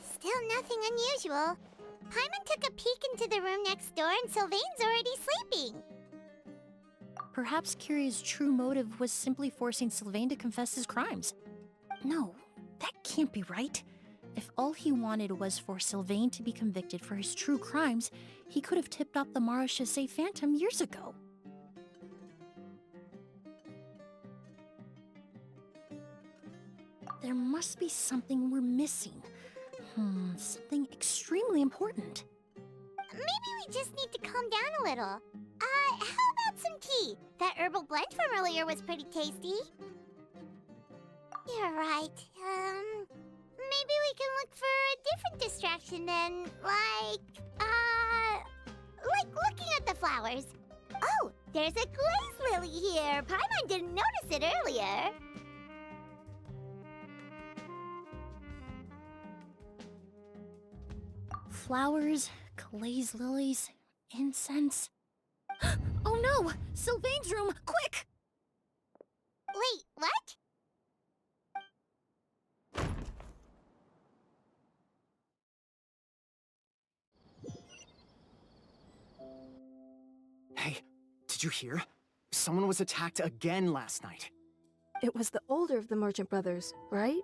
Still nothing unusual. Paimon took a peek into the room next door and Sylvain's already sleeping. Perhaps Kyria's true motive was simply forcing Sylvain to confess his crimes. No, that can't be right. If all he wanted was for Sylvain to be convicted for his true crimes, he could have tipped off the Marechaussee Phantom years ago. There must be something we're missing. Something extremely important. Maybe we just need to calm down a little. How about some tea? That herbal blend from earlier was pretty tasty. You're right. Maybe we can look for a different distraction then, like looking at the flowers. Oh, there's a glaze lily here. Paimon didn't notice it earlier. Flowers, glaze lilies, incense. Oh no! Sylvain's room! Quick! Wait, what? Hey, did you hear? Someone was attacked again last night. It was the older of the merchant brothers, right?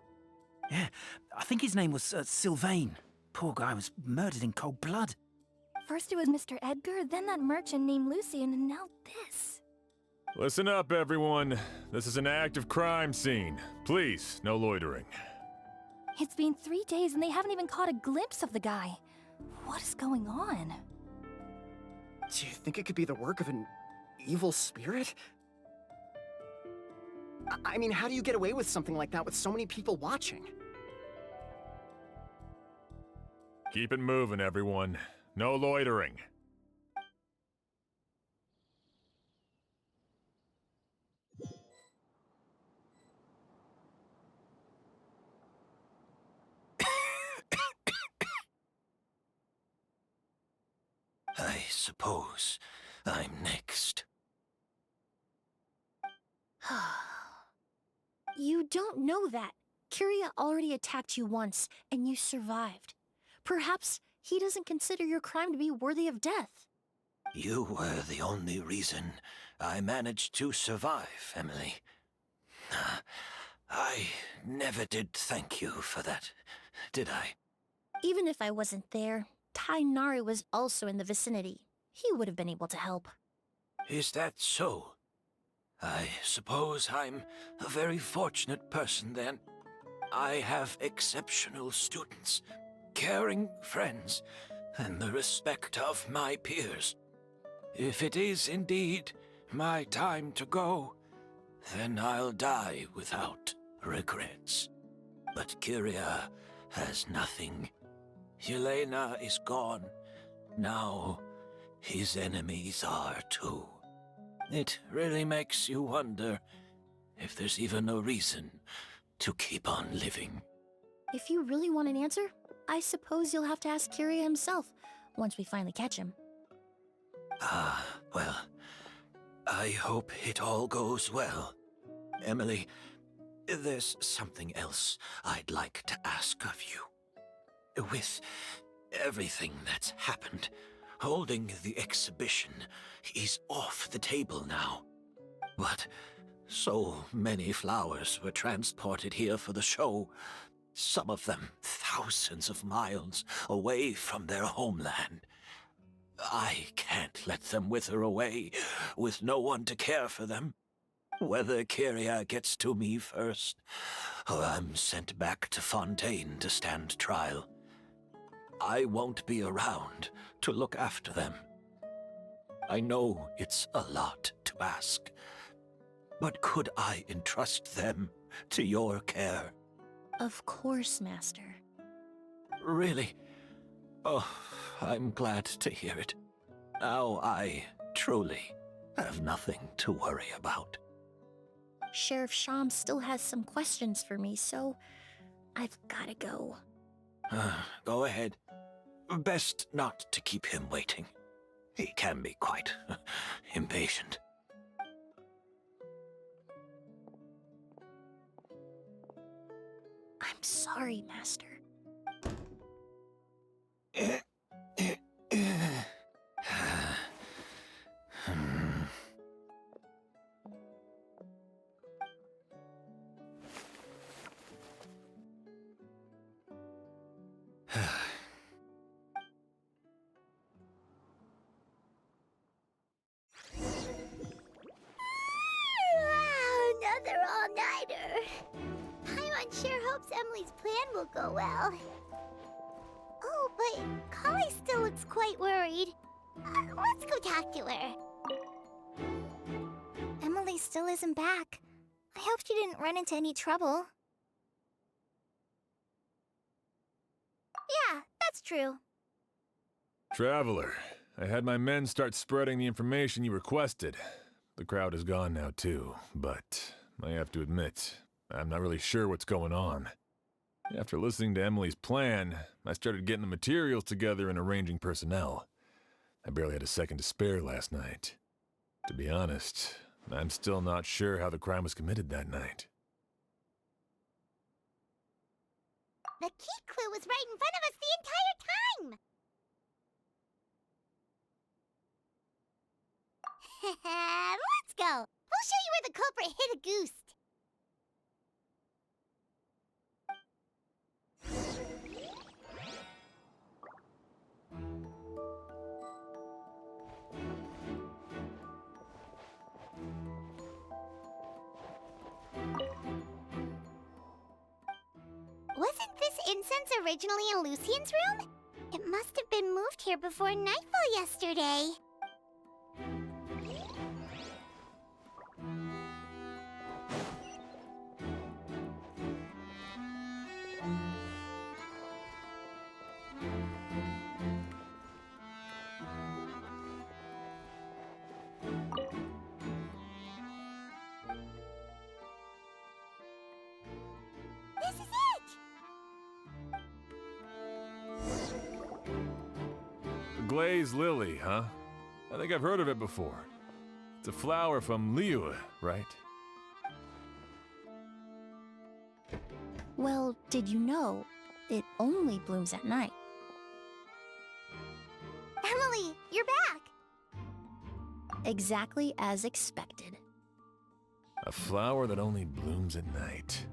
Yeah, I think his name was Sylvain. Poor guy was murdered in cold blood. First it was Mr. Edgar, then that merchant named Lucian, and now this. Listen up, everyone. This is an active crime scene. Please, no loitering. It's been 3 days and they haven't even caught a glimpse of the guy. What is going on? Do you think it could be the work of an evil spirit? I mean, how do you get away with something like that with so many people watching? Keep it moving, everyone. No loitering. I suppose I'm next. You don't know that. Kyria already attacked you once, and you survived. Perhaps he doesn't consider your crime to be worthy of death. You were the only reason I managed to survive, Emily. I never did thank you for that, did I? Even if I wasn't there, Tainari was also in the vicinity. He would have been able to help. Is that so? I suppose I'm a very fortunate person then. I have exceptional students, caring friends, and the respect of my peers. If it is indeed my time to go, then I'll die without regrets. But Kyria has nothing. Yelena is gone. Now his enemies are too. It really makes you wonder if there's even a reason to keep on living. If you really want an answer, I suppose you'll have to ask Kyria himself, once we finally catch him. Well, I hope it all goes well. Emily, there's something else I'd like to ask of you. With everything that's happened, holding the exhibition is off the table now. But so many flowers were transported here for the show, some of them thousands of miles away from their homeland. I can't let them wither away with no one to care for them. Whether Kyria gets to me first, or I'm sent back to Fontaine to stand trial, I won't be around to look after them. I know it's a lot to ask, but could I entrust them to your care? Of course, Master. Really? Oh, I'm glad to hear it. Now I truly have nothing to worry about. Sheriff Sham still has some questions for me, so I've gotta go. Go ahead. Best not to keep him waiting. He can be quite impatient. I'm sorry, Master. Another all-nighter. Paimon sure hopes Emily's plan will go well. Oh, but Kali still looks quite worried. Let's go talk to her. Emily still isn't back. I hope she didn't run into any trouble. Yeah, that's true. Traveler, I had my men start spreading the information you requested. The crowd is gone now too, but I have to admit, I'm not really sure what's going on. After listening to Emily's plan, I started getting the materials together and arranging personnel. I barely had a second to spare last night. To be honest, I'm still not sure how the crime was committed that night. The key clue was right in front of us the entire time! Let's go! We'll show you where the culprit hid a goose. Wasn't this incense originally in Lucien's room? It must have been moved here before nightfall yesterday. This is it! The glazed lily, huh? I think I've heard of it before. It's a flower from Liyue, right? Well, did you know it only blooms at night? Emilie, you're back! Exactly as expected. A flower that only blooms at night.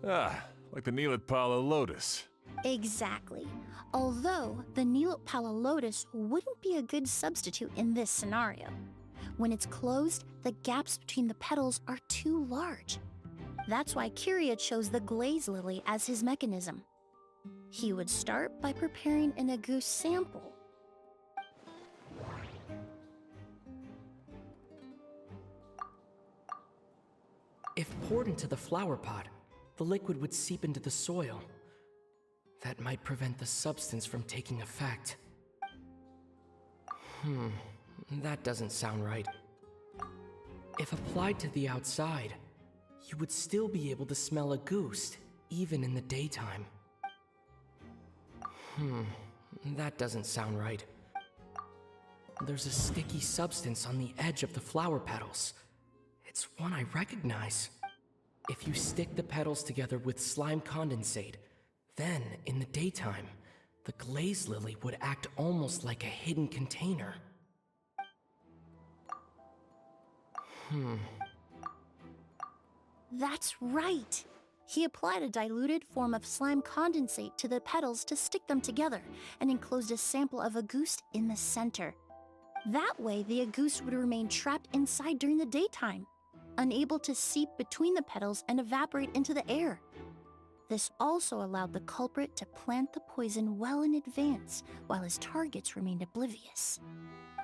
Ah, like the Neelitpala lotus. Exactly. Although the Neelitpala lotus wouldn't be a good substitute in this scenario. When it's closed, the gaps between the petals are too large. That's why Kiria chose the glaze lily as his mechanism. He would start by preparing an agouti sample. If poured into the flower pot, the liquid would seep into the soil. That might prevent the substance from taking effect. That doesn't sound right. If applied to the outside, you would still be able to smell a goose, even in the daytime. That doesn't sound right. There's a sticky substance on the edge of the flower petals. It's one I recognize. If you stick the petals together with slime condensate, then, in the daytime, the glaze lily would act almost like a hidden container. That's right! He applied a diluted form of slime condensate to the petals to stick them together and enclosed a sample of agouti in the center. That way, the agouti would remain trapped inside during the daytime, unable to seep between the petals and evaporate into the air. This also allowed the culprit to plant the poison well in advance while his targets remained oblivious.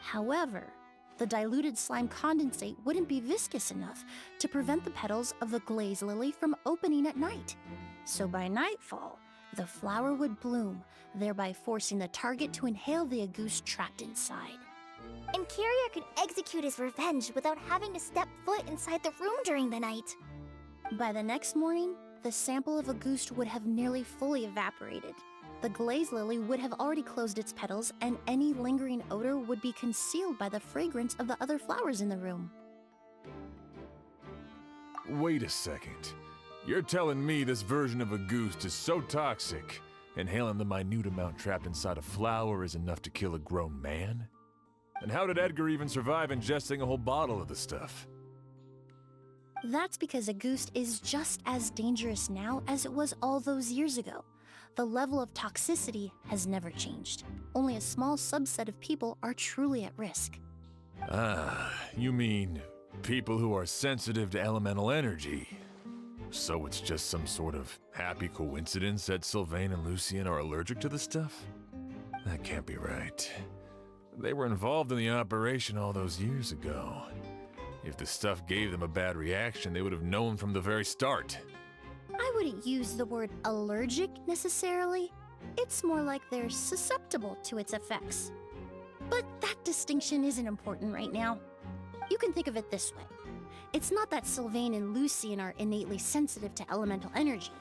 However, the diluted slime condensate wouldn't be viscous enough to prevent the petals of the glaze lily from opening at night. So by nightfall, the flower would bloom, thereby forcing the target to inhale the agouti trapped inside. And Kiria could execute his revenge without having to step foot inside the room during the night. By the next morning, the sample of agouti would have nearly fully evaporated. The glaze lily would have already closed its petals, and any lingering odor would be concealed by the fragrance of the other flowers in the room. Wait a second. You're telling me this version of a goose is so toxic, inhaling the minute amount trapped inside a flower is enough to kill a grown man? And how did Edgar even survive ingesting a whole bottle of the stuff? That's because agouti is just as dangerous now as it was all those years ago. The level of toxicity has never changed. Only a small subset of people are truly at risk. Ah, you mean people who are sensitive to elemental energy. So it's just some sort of happy coincidence that Sylvain and Lucien are allergic to the stuff? That can't be right. They were involved in the operation all those years ago. If the stuff gave them a bad reaction, they would have known from the very start. I wouldn't use the word allergic necessarily. It's more like they're susceptible to its effects. But that distinction isn't important right now. You can think of it this way. It's not that Sylvain and Lucien are innately sensitive to elemental energy,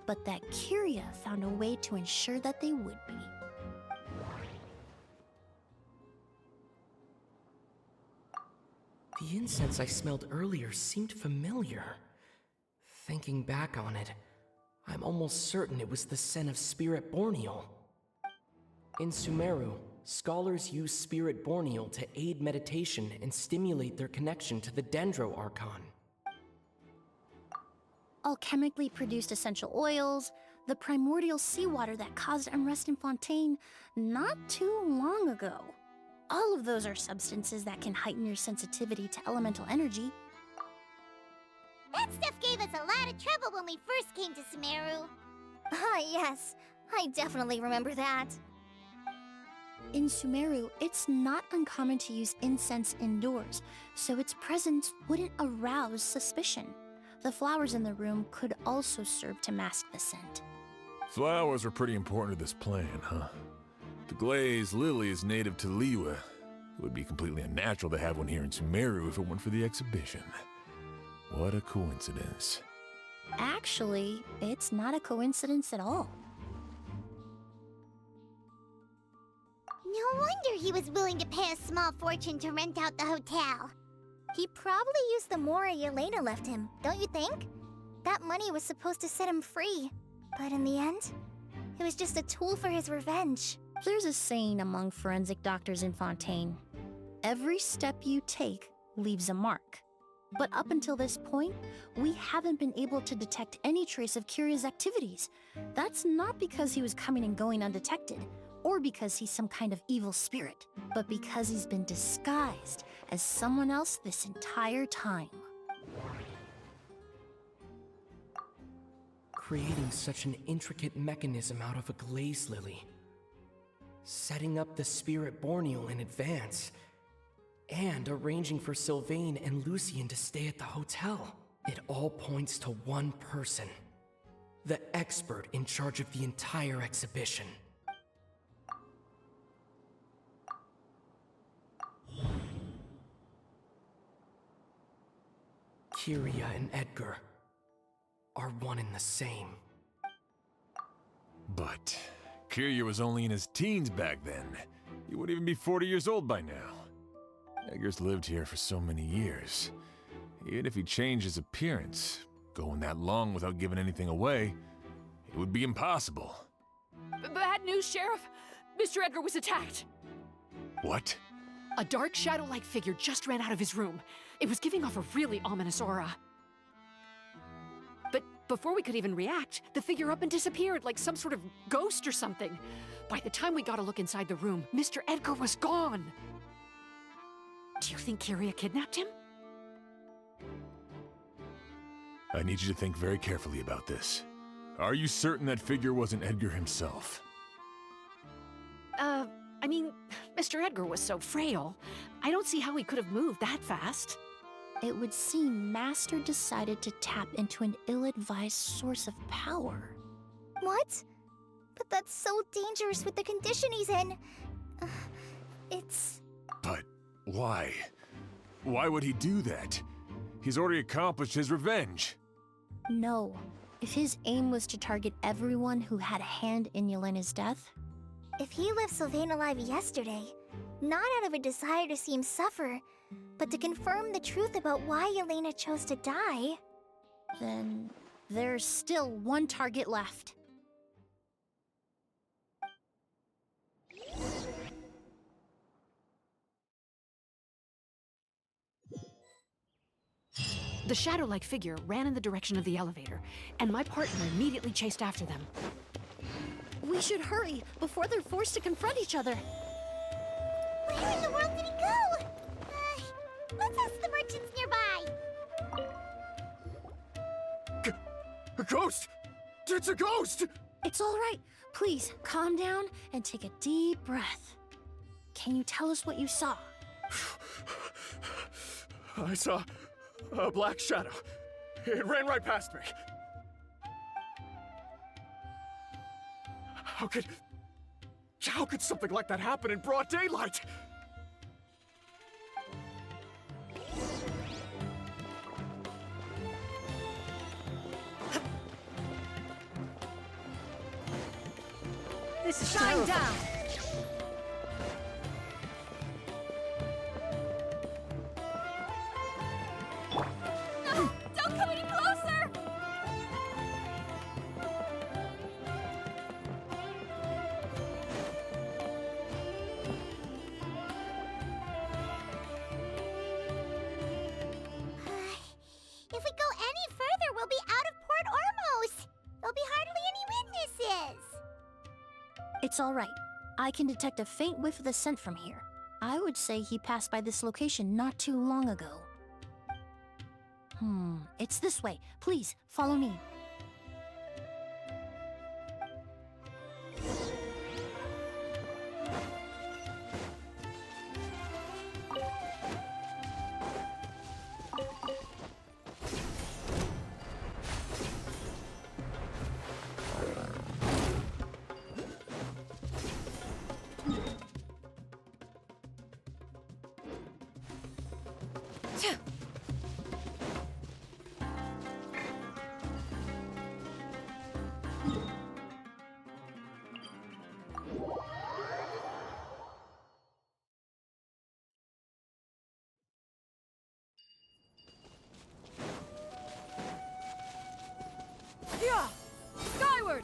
but that Kiria found a way to ensure that they would be. The incense I smelled earlier seemed familiar. Thinking back on it, I'm almost certain it was the scent of Spirit Borneal. In Sumeru, scholars use Spirit Borneal to aid meditation and stimulate their connection to the Dendro Archon. Alchemically produced essential oils, the primordial seawater that caused unrest in Fontaine not too long ago. All of those are substances that can heighten your sensitivity to elemental energy. That stuff gave us a lot of trouble when we first came to Sumeru. Ah, yes. I definitely remember that. In Sumeru, it's not uncommon to use incense indoors, so its presence wouldn't arouse suspicion. The flowers in the room could also serve to mask the scent. Flowers are pretty important to this plan, huh? The glazed lily is native to Liyue. It would be completely unnatural to have one here in Sumeru if it weren't for the exhibition. What a coincidence. Actually, it's not a coincidence at all. No wonder he was willing to pay a small fortune to rent out the hotel. He probably used the Mora Yelena left him, don't you think? That money was supposed to set him free. But in the end, it was just a tool for his revenge. There's a saying among forensic doctors in Fontaine. Every step you take leaves a mark. But up until this point, we haven't been able to detect any trace of Kiria's activities. That's not because he was coming and going undetected, or because he's some kind of evil spirit, but because he's been disguised as someone else this entire time. Creating such an intricate mechanism out of a glaze lily. Setting up the Spirit Borneal in advance. And arranging for Sylvain and Lucien to stay at the hotel. It all points to one person. The expert in charge of the entire exhibition. Kiria and Edgar are one and the same. But Kiria was only in his teens back then. He wouldn't even be 40 years old by now. Edgar's lived here for so many years. Even if he changed his appearance, going that long without giving anything away, it would be impossible. Bad news, Sheriff! Mr. Edgar was attacked! What? A dark shadow-like figure just ran out of his room. It was giving off a really ominous aura. But before we could even react, the figure up and disappeared like some sort of ghost or something. By the time we got a look inside the room, Mr. Edgar was gone! Do you think Kiria kidnapped him? I need you to think very carefully about this. Are you certain that figure wasn't Edgar himself? I mean, Mr. Edgar was so frail. I don't see how he could have moved that fast. It would seem Master decided to tap into an ill-advised source of power. What? But that's so dangerous with the condition he's in. It's... But why? Why would he do that? He's already accomplished his revenge. No. If his aim was to target everyone who had a hand in Yelena's death... If he left Sylvain alive yesterday, not out of a desire to see him suffer, but to confirm the truth about why Yelena chose to die... Then there's still one target left. The shadow-like figure ran in the direction of the elevator, and my partner immediately chased after them. We should hurry before they're forced to confront each other. Where in the world did he go? Let's ask the merchants nearby. A ghost! It's a ghost! It's all right. Please, calm down and take a deep breath. Can you tell us what you saw? I saw a black shadow. It ran right past me. How could something like that happen in broad daylight? This is Shine down! It's all right. I can detect a faint whiff of the scent from here. I would say he passed by this location not too long ago. It's this way. Please, follow me. Yeah! Skyward!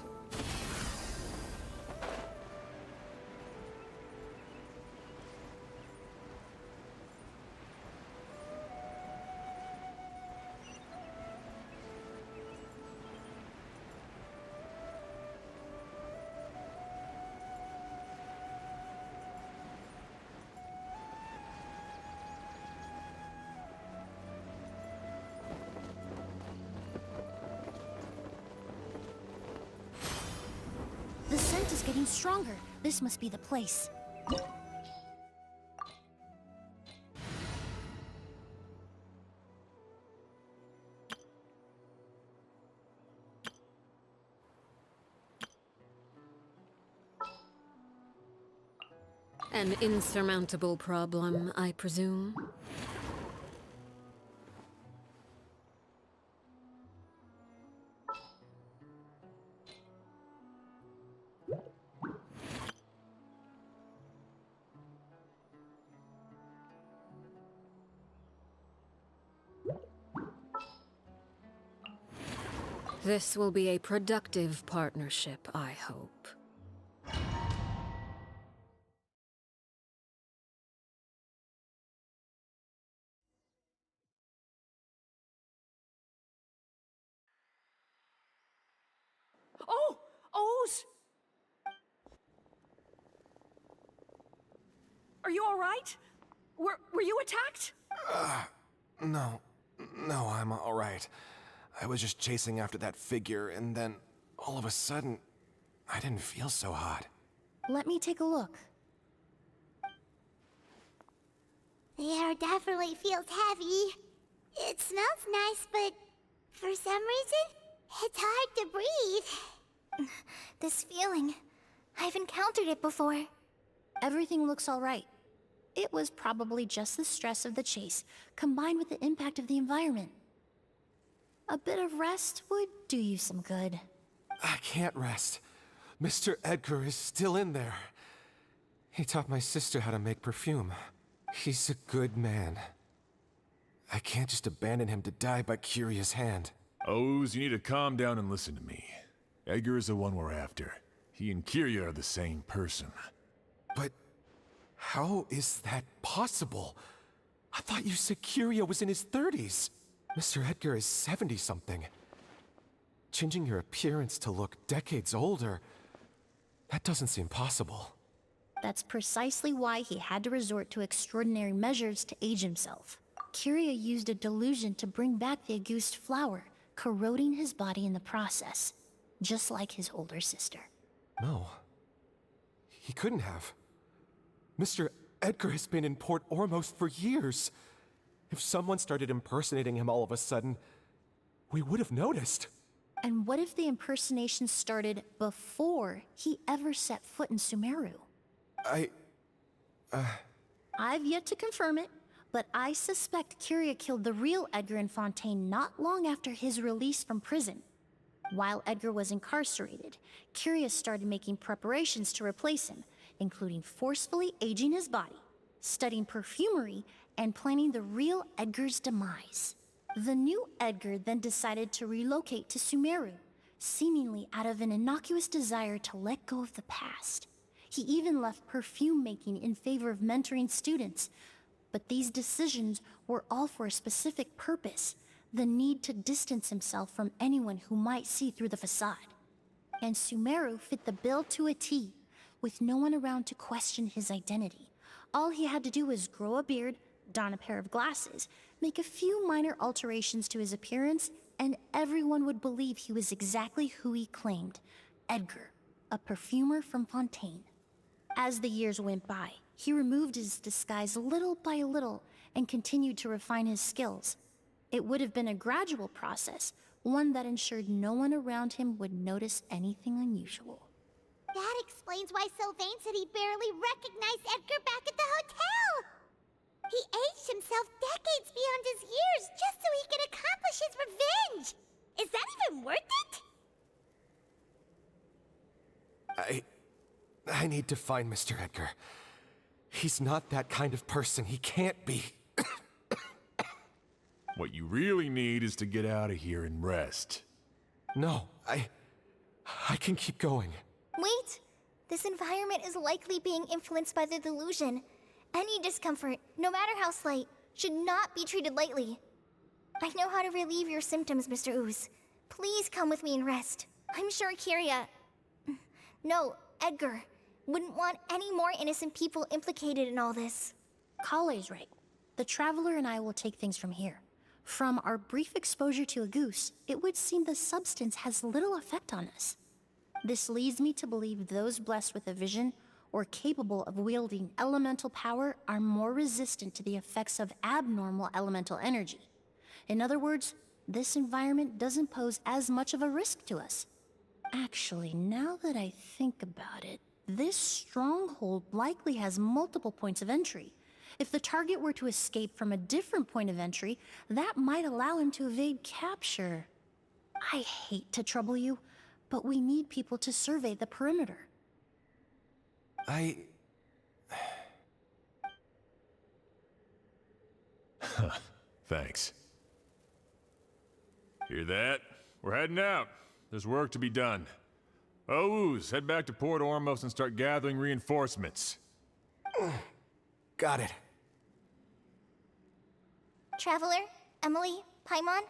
The scent is getting stronger. This must be the place. An insurmountable problem, I presume? This will be a productive partnership, I hope. Oh! O's! Are you all right? Were you attacked? No, I'm all right. I was just chasing after that figure, and then all of a sudden, I didn't feel so hot. Let me take a look. The air definitely feels heavy. It smells nice, but for some reason, it's hard to breathe. This feeling, I've encountered it before. Everything looks all right. It was probably just the stress of the chase, combined with the impact of the environment. A bit of rest would do you some good. I can't rest. Mr. Edgar is still in there. He taught my sister how to make perfume. He's a good man. I can't just abandon him to die by Curia's hand. Oz, you need to calm down and listen to me. Edgar is the one we're after. He and Kiria are the same person. But how is that possible? I thought you said Kiria was in his 30s. Mr. Edgar is 70-something. Changing your appearance to look decades older, that doesn't seem possible. That's precisely why he had to resort to extraordinary measures to age himself. Kiria used a delusion to bring back the Auguste flower, corroding his body in the process, just like his older sister. No. He couldn't have. Mr. Edgar has been in Port Ormos for years. If someone started impersonating him all of a sudden, we would have noticed. And what if the impersonation started before he ever set foot in Sumeru? I've yet to confirm it, but I suspect Kiria killed the real Edgar in Fontaine not long after his release from prison. While Edgar was incarcerated, Kiria started making preparations to replace him, including forcefully aging his body, studying perfumery, and planning the real Edgar's demise. The new Edgar then decided to relocate to Sumeru, seemingly out of an innocuous desire to let go of the past. He even left perfume making in favor of mentoring students. But these decisions were all for a specific purpose: the need to distance himself from anyone who might see through the facade. And Sumeru fit the bill to a T, with no one around to question his identity. All he had to do was grow a beard, don a pair of glasses, make a few minor alterations to his appearance, and everyone would believe he was exactly who he claimed, Edgar, a perfumer from Fontaine. As the years went by, he removed his disguise little by little and continued to refine his skills. It would have been a gradual process, one that ensured no one around him would notice anything unusual. That explains why Sylvain said he barely recognized Edgar back at the hotel! He aged himself decades beyond his years just so he could accomplish his revenge! Is that even worth it? I need to find Mr. Edgar. He's not that kind of person. He can't be. What you really need is to get out of here and rest. No, I can keep going. Wait! This environment is likely being influenced by the delusion. Any discomfort, no matter how slight, should not be treated lightly. I know how to relieve your symptoms, Mr. Ooze. Please come with me and rest. I'm sure Kiria... No, Edgar wouldn't want any more innocent people implicated in all this. Kale's right. The Traveler and I will take things from here. From our brief exposure to a goose, it would seem the substance has little effect on us. This leads me to believe those blessed with a vision or capable of wielding elemental power are more resistant to the effects of abnormal elemental energy. In other words, this environment doesn't pose as much of a risk to us. Actually, now that I think about it, this stronghold likely has multiple points of entry. If the target were to escape from a different point of entry, that might allow him to evade capture. I hate to trouble you, but we need people to survey the perimeter. Thanks. Hear that? We're heading out. There's work to be done. Ooze, head back to Port Ormos and start gathering reinforcements. Got it. Traveler, Emilie, Paimon,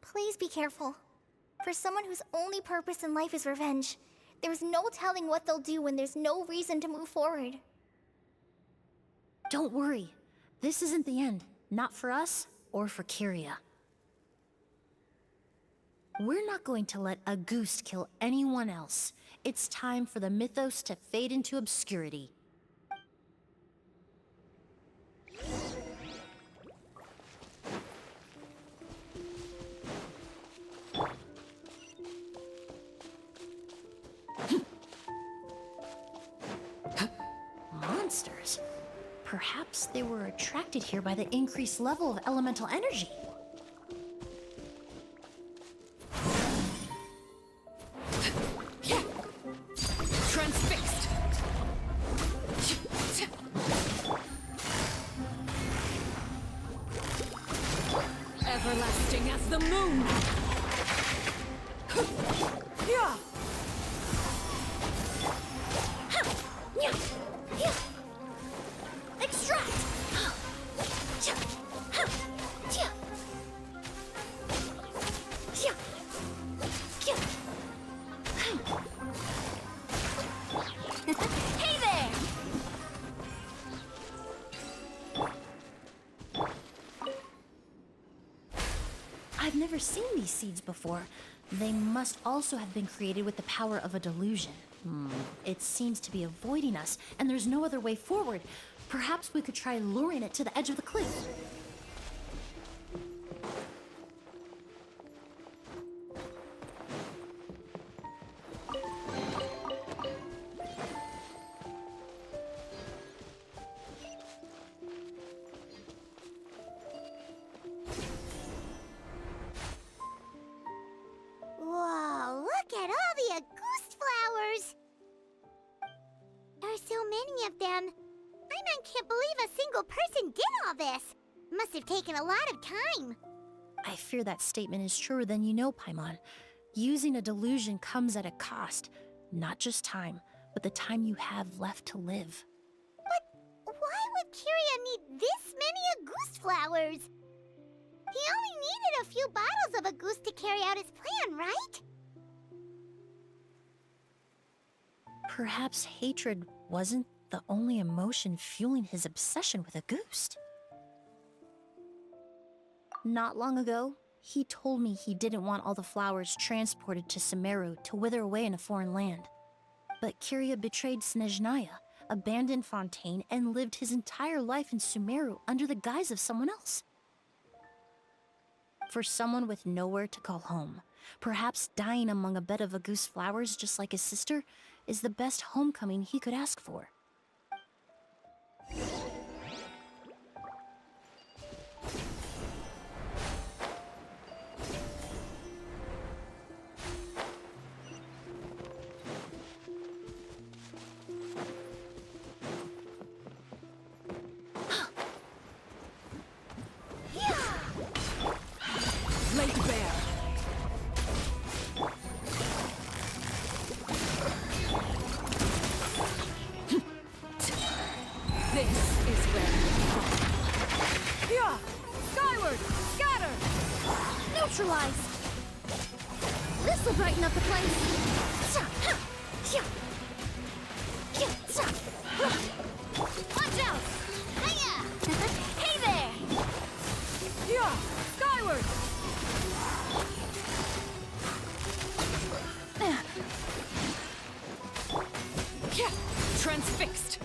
please be careful. For someone whose only purpose in life is revenge, there's no telling what they'll do when there's no reason to move forward. Don't worry. This isn't the end. Not for us or for Kiria. We're not going to let a goose kill anyone else. It's time for the mythos to fade into obscurity. Monsters. Perhaps they were attracted here by the increased level of elemental energy. Transfixed! Everlasting as the moon! Yeah! Extract! Hey there! I've never seen these seeds before. They must also have been created with the power of a delusion. It seems to be avoiding us, and there's no other way forward. Perhaps we could try luring it to the edge of the cliff. Whoa, look at all the Auguste flowers! There are so many of them. I can't believe a single person did all this. Must have taken a lot of time. I fear that statement is truer than you know, Paimon. Using a delusion comes at a cost. Not just time, but the time you have left to live. But why would Kiria need this many Auguste flowers? He only needed a few bottles of Auguste to carry out his plan, right? Perhaps hatred wasn't the only emotion fueling his obsession with a goose. Not long ago, he told me he didn't want all the flowers transported to Sumeru to wither away in a foreign land. But Kiria betrayed Snezhnaya, abandoned Fontaine, and lived his entire life in Sumeru under the guise of someone else. For someone with nowhere to call home, perhaps dying among a bed of Agus flowers just like his sister is the best homecoming he could ask for. Neutralize! This'll brighten up the place! Watch out! Hiya! Hey there! Yeah! Skyward! Transfixed!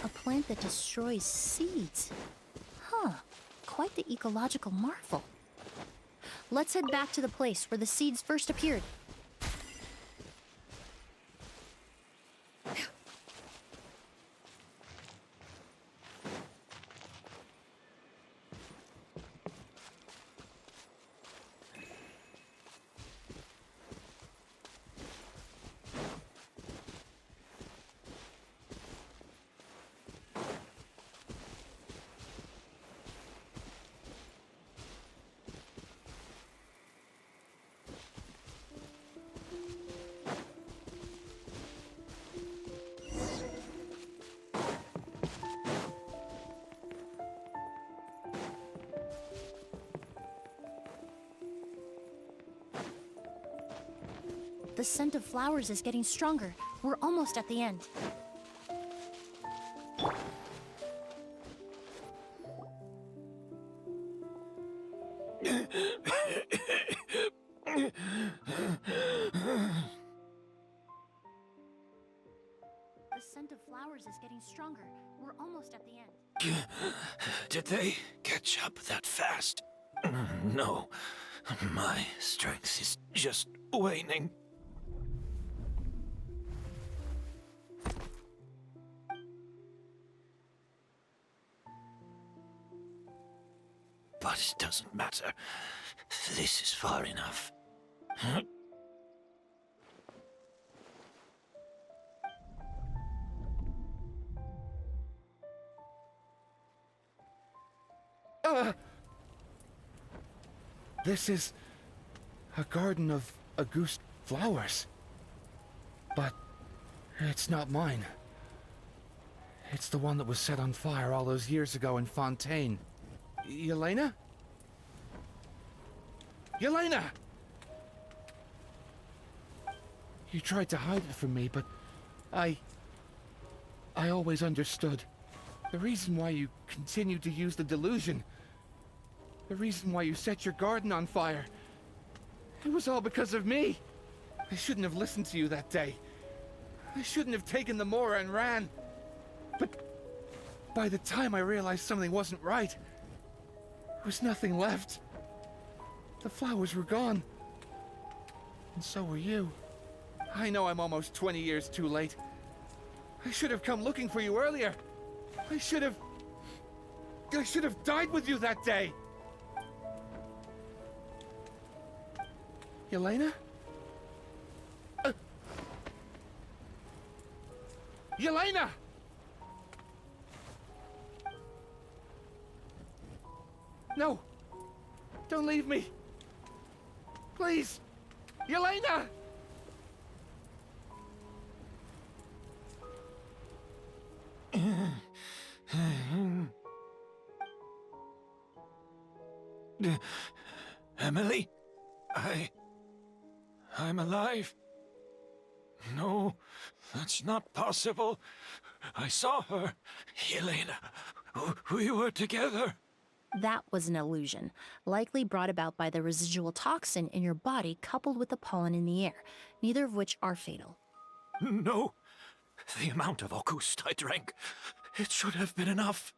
A plant that destroys seeds. Huh, quite the ecological marvel. Let's head back to the place where the seeds first appeared. The scent of flowers is getting stronger. We're almost at the end. The scent of flowers is getting stronger. We're almost at the end. Did they catch up that fast? No. My strength is just waning. but it doesn't matter. This is far enough. This is a garden of Auguste flowers. But it's not mine. It's the one that was set on fire all those years ago in Fontaine. Yelena? Yelena! You tried to hide it from me, but I always understood. The reason why you continued to use the delusion, the reason why you set your garden on fire, it was all because of me. I shouldn't have listened to you that day. I shouldn't have taken the Mora and ran. But by the time I realized something wasn't right, there was nothing left. The flowers were gone. And so were you. I know I'm almost 20 years too late. I should have come looking for you earlier. I should have died with you that day. Yelena? Yelena! No! Don't leave me! Please! Yelena! Emilie? I'm alive. No, that's not possible. I saw her. Yelena, we were together. That was an illusion, likely brought about by the residual toxin in your body coupled with the pollen in the air, neither of which are fatal. No, the amount of Auguste I drank, it should have been enough.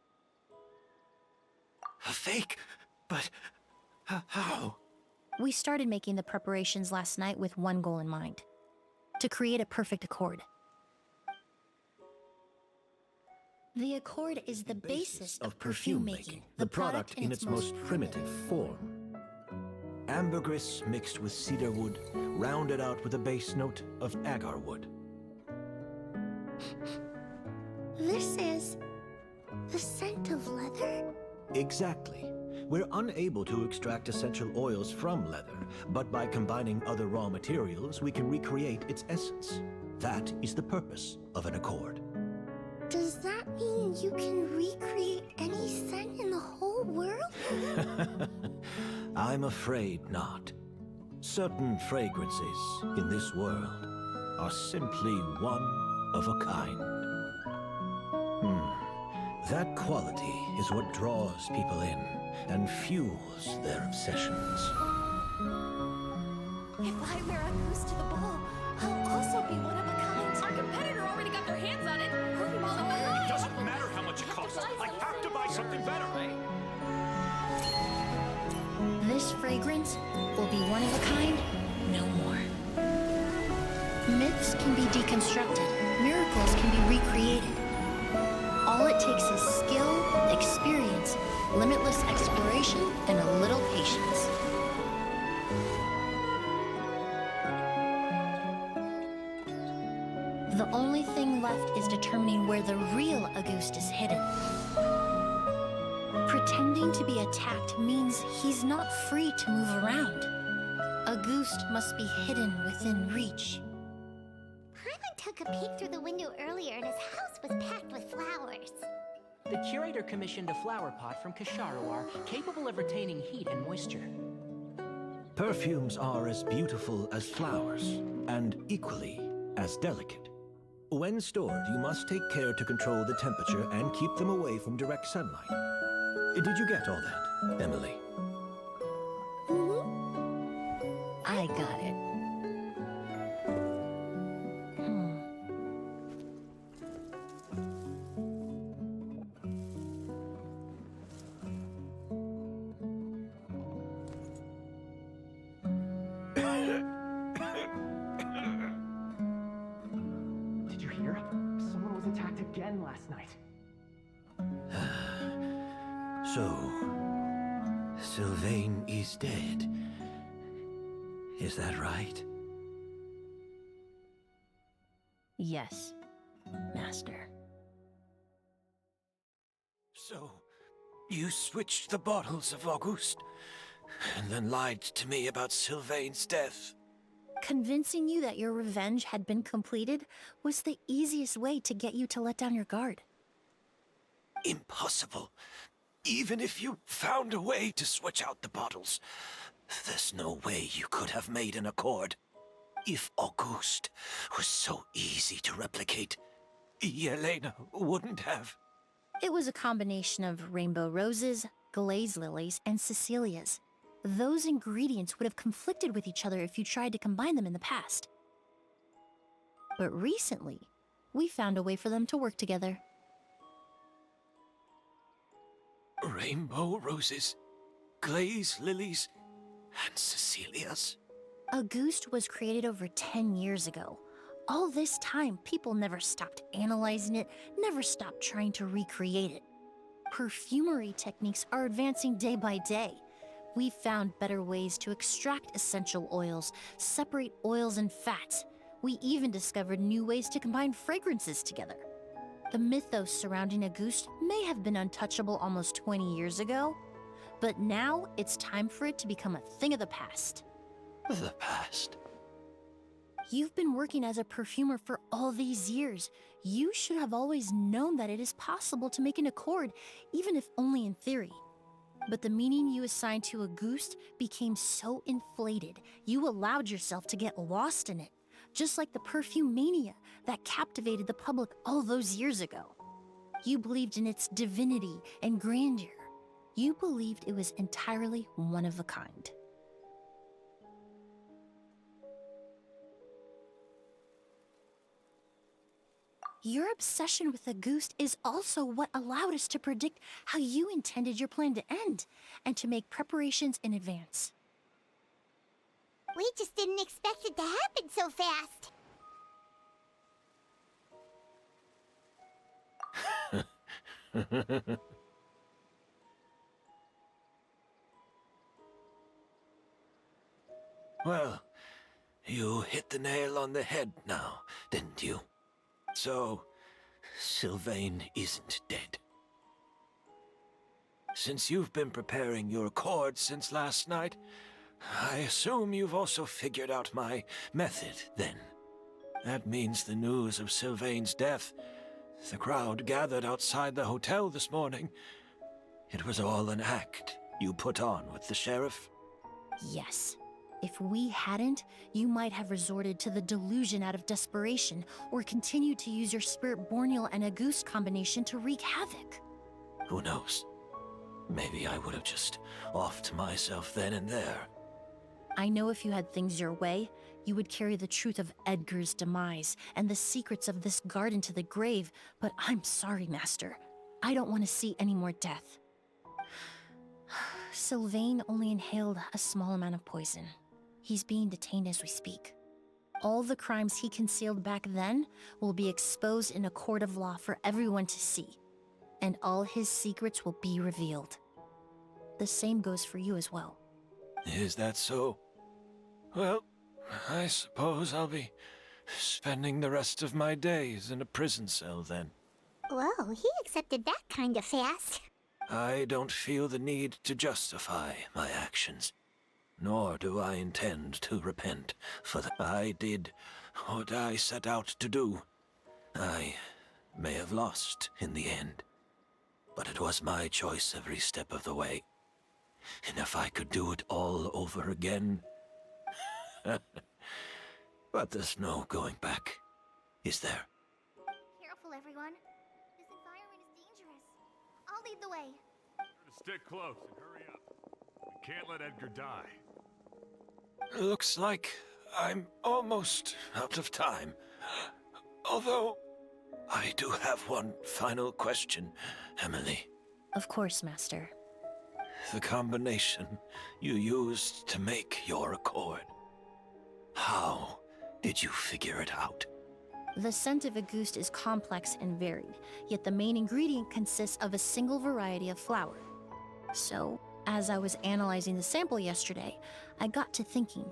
A fake? But how? We started making the preparations last night with one goal in mind: to create a perfect accord. The accord is the basis of perfume making, the product in its most primitive form. Ambergris mixed with cedarwood, rounded out with a base note of agarwood. This is the scent of leather? Exactly. We're unable to extract essential oils from leather, but by combining other raw materials, we can recreate its essence. That is the purpose of an accord. Does that mean you can recreate any scent in the whole world? I'm afraid not. Certain fragrances in this world are simply one of a kind. That quality is what draws people in and fuels their obsessions. If I wear a goose to the ball, I'll also be one of a kind. Our competitor already got their hands on it. It doesn't matter how much it costs. I have to buy something better. This fragrance will be one of a kind, no more. Myths can be deconstructed, miracles can be recreated. All it takes is skill, experience, limitless exploration, and a little patience. The only thing left is determining where the real Auguste is hidden. Pretending to be attacked means he's not free to move around. Auguste must be hidden within reach. Paimon took a peek through the window earlier and his house was packed with flowers. The curator commissioned a flower pot from Kasharawar, capable of retaining heat and moisture. Perfumes are as beautiful as flowers, and equally as delicate. When stored, you must take care to control the temperature and keep them away from direct sunlight. Did you get all that, Emilie? I got it. Did you hear? Someone was attacked again last night. So, Sylvain is dead. Is that right? Yes, Master. So, you switched the bottles of Auguste, and then lied to me about Sylvain's death. Convincing you that your revenge had been completed was the easiest way to get you to let down your guard. Impossible. Even if you found a way to switch out the bottles, there's no way you could have made an accord. If Auguste was so easy to replicate, Yelena wouldn't have. It was a combination of rainbow roses, glaze lilies, and Cecilias. Those ingredients would have conflicted with each other if you tried to combine them in the past. But recently, we found a way for them to work together. Rainbow roses, glaze lilies, and Cecilias. Auguste was created over 10 years ago. All this time, people never stopped analyzing it, never stopped trying to recreate it. Perfumery techniques are advancing day by day. We've found better ways to extract essential oils, separate oils and fats. We even discovered new ways to combine fragrances together. The mythos surrounding Auguste may have been untouchable almost 20 years ago, but now it's time for it to become a thing of the past. The past? You've been working as a perfumer for all these years. You should have always known that it is possible to make an accord, even if only in theory. But the meaning you assigned to Auguste became so inflated, you allowed yourself to get lost in it, just like the perfume mania that captivated the public all those years ago. You believed in its divinity and grandeur. You believed it was entirely one of a kind. Your obsession with Auguste is also what allowed us to predict how you intended your plan to end, and to make preparations in advance. We just didn't expect it to happen so fast. Well, you hit the nail on the head now, didn't you? So, Sylvain isn't dead. Since you've been preparing your accord since last night, I assume you've also figured out my method, then. That means the news of Sylvain's death, the crowd gathered outside the hotel this morning, it was all an act you put on with the sheriff? Yes. If we hadn't, you might have resorted to the delusion out of desperation, or continued to use your Spirit Borneal and Auguste combination to wreak havoc. Who knows? Maybe I would have just offed myself then and there. I know if you had things your way, you would carry the truth of Edgar's demise and the secrets of this garden to the grave, but I'm sorry, Master. I don't want to see any more death. Sylvain only inhaled a small amount of poison. He's being detained as we speak. All the crimes he concealed back then will be exposed in a court of law for everyone to see, and all his secrets will be revealed. The same goes for you as well. Is that so? Well, I suppose I'll be spending the rest of my days in a prison cell then. Whoa, he accepted that kind of fast. I don't feel the need to justify my actions. Nor do I intend to repent, for I did what I set out to do. I may have lost in the end, but it was my choice every step of the way. And if I could do it all over again... But there's no going back, is there? Careful, everyone. This environment is dangerous. I'll lead the way. Stick close and hurry up. We can't let Edgar die. Looks like I'm almost out of time. Although, I do have one final question, Emilie. Of course, Master. The combination you used to make your accord. How did you figure it out? The scent of Auguste is complex and varied, yet the main ingredient consists of a single variety of flower. So, As I was analyzing the sample yesterday, I got to thinking,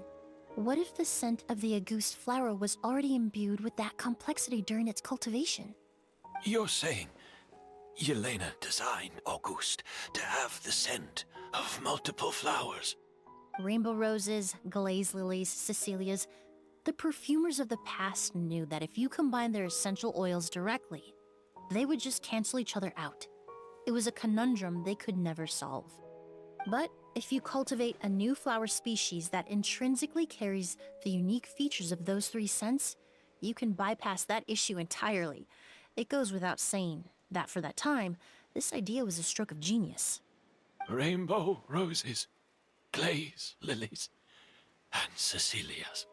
what if the scent of the Auguste flower was already imbued with that complexity during its cultivation? You're saying Yelena designed Auguste to have the scent of multiple flowers? Rainbow roses, glaze lilies, Cecilias. The perfumers of the past knew that if you combine their essential oils directly, they would just cancel each other out. It was a conundrum they could never solve. But if you cultivate a new flower species that intrinsically carries the unique features of those three scents, you can bypass that issue entirely. It goes without saying that for that time, this idea was a stroke of genius. Rainbow roses, glaze lilies, and Cecilias.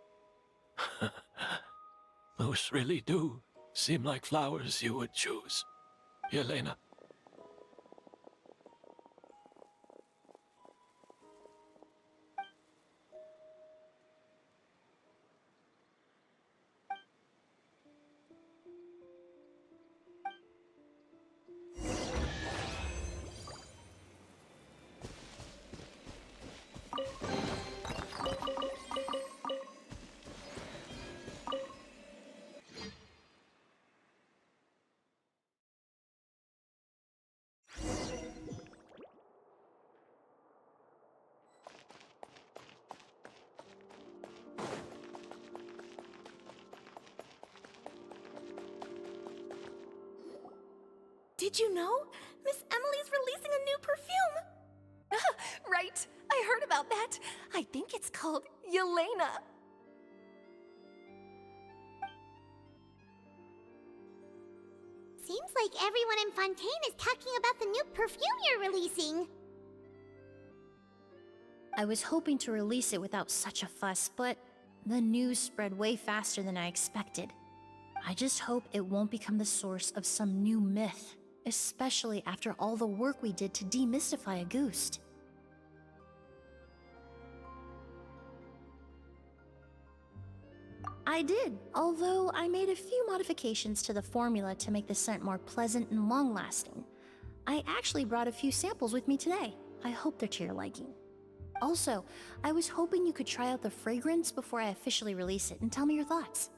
Those really do seem like flowers you would choose, Yelena. Did you know? Miss Emilie's releasing a new perfume! Right, I heard about that. I think it's called Yelena. Seems like everyone in Fontaine is talking about the new perfume you're releasing. I was hoping to release it without such a fuss, but the news spread way faster than I expected. I just hope it won't become the source of some new myth, especially after all the work we did to demystify Auguste. I did, although I made a few modifications to the formula to make the scent more pleasant and long-lasting. I actually brought a few samples with me today. I hope they're to your liking. Also, I was hoping you could try out the fragrance before I officially release it and tell me your thoughts.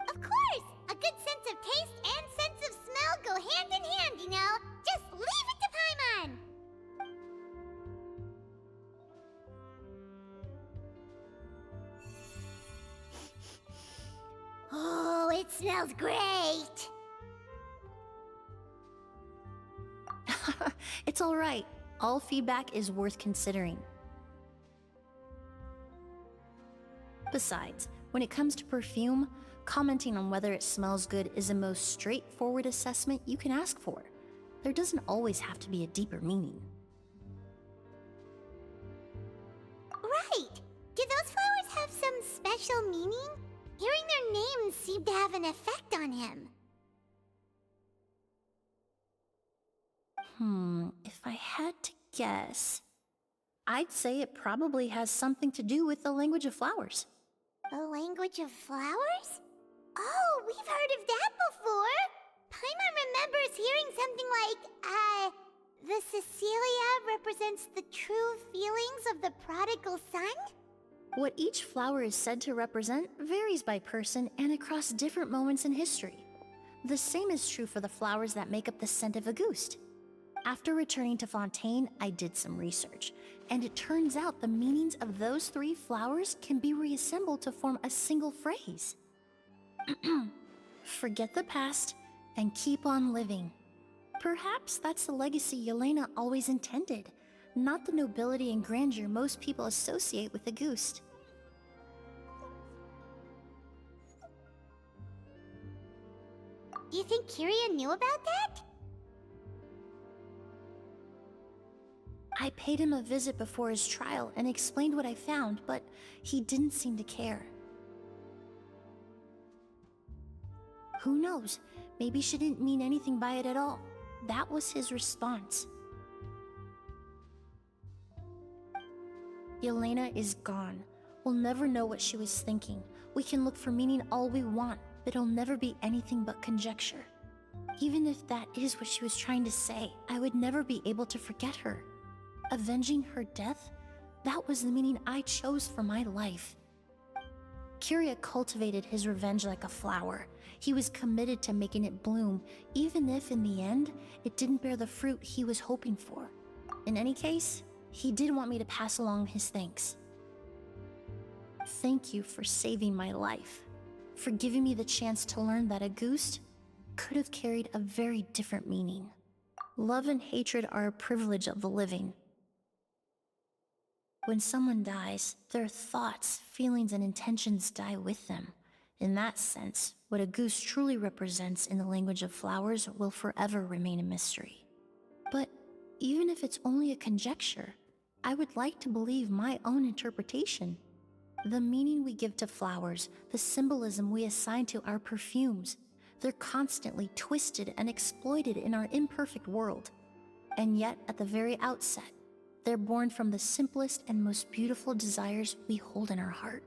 Of course! A good sense of taste and sense of smell go hand in hand, you know? Just leave it to Paimon! Oh, it smells great! It's alright. All feedback is worth considering. Besides, when it comes to perfume, commenting on whether it smells good is the most straightforward assessment you can ask for. There doesn't always have to be a deeper meaning. Right! Do those flowers have some special meaning? Hearing their names seemed to have an effect on him. If I had to guess, I'd say it probably has something to do with the language of flowers. The language of flowers? Oh, we've heard of that before! Paimon remembers hearing something like, the Cecilia represents the true feelings of the prodigal son? What each flower is said to represent varies by person and across different moments in history. The same is true for the flowers that make up the scent of Auguste. After returning to Fontaine, I did some research, and it turns out the meanings of those three flowers can be reassembled to form a single phrase. Forget the past and keep on living. Perhaps that's the legacy Yelena always intended, not the nobility and grandeur most people associate with Auguste. Do you think Kiria knew about that? I paid him a visit before his trial and explained what I found, but he didn't seem to care. Who knows? Maybe she didn't mean anything by it at all. That was his response. Yelena is gone. We'll never know what she was thinking. We can look for meaning all we want, but it'll never be anything but conjecture. Even if that is what she was trying to say, I would never be able to forget her. Avenging her death? That was the meaning I chose for my life. Kyria cultivated his revenge like a flower. He was committed to making it bloom, even if in the end, it didn't bear the fruit he was hoping for. In any case, he did want me to pass along his thanks. Thank you for saving my life, for giving me the chance to learn that a goose could have carried a very different meaning. Love and hatred are a privilege of the living. When someone dies, their thoughts, feelings, and intentions die with them. In that sense, what a goose truly represents in the language of flowers will forever remain a mystery. But even if it's only a conjecture, I would like to believe my own interpretation. The meaning we give to flowers, the symbolism we assign to our perfumes, they're constantly twisted and exploited in our imperfect world. And yet, at the very outset, they're born from the simplest and most beautiful desires we hold in our heart.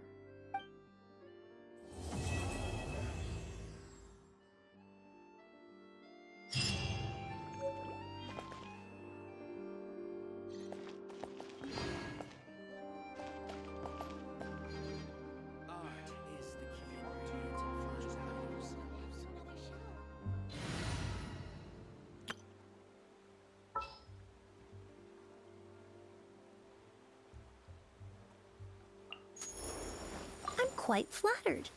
I'm quite flattered.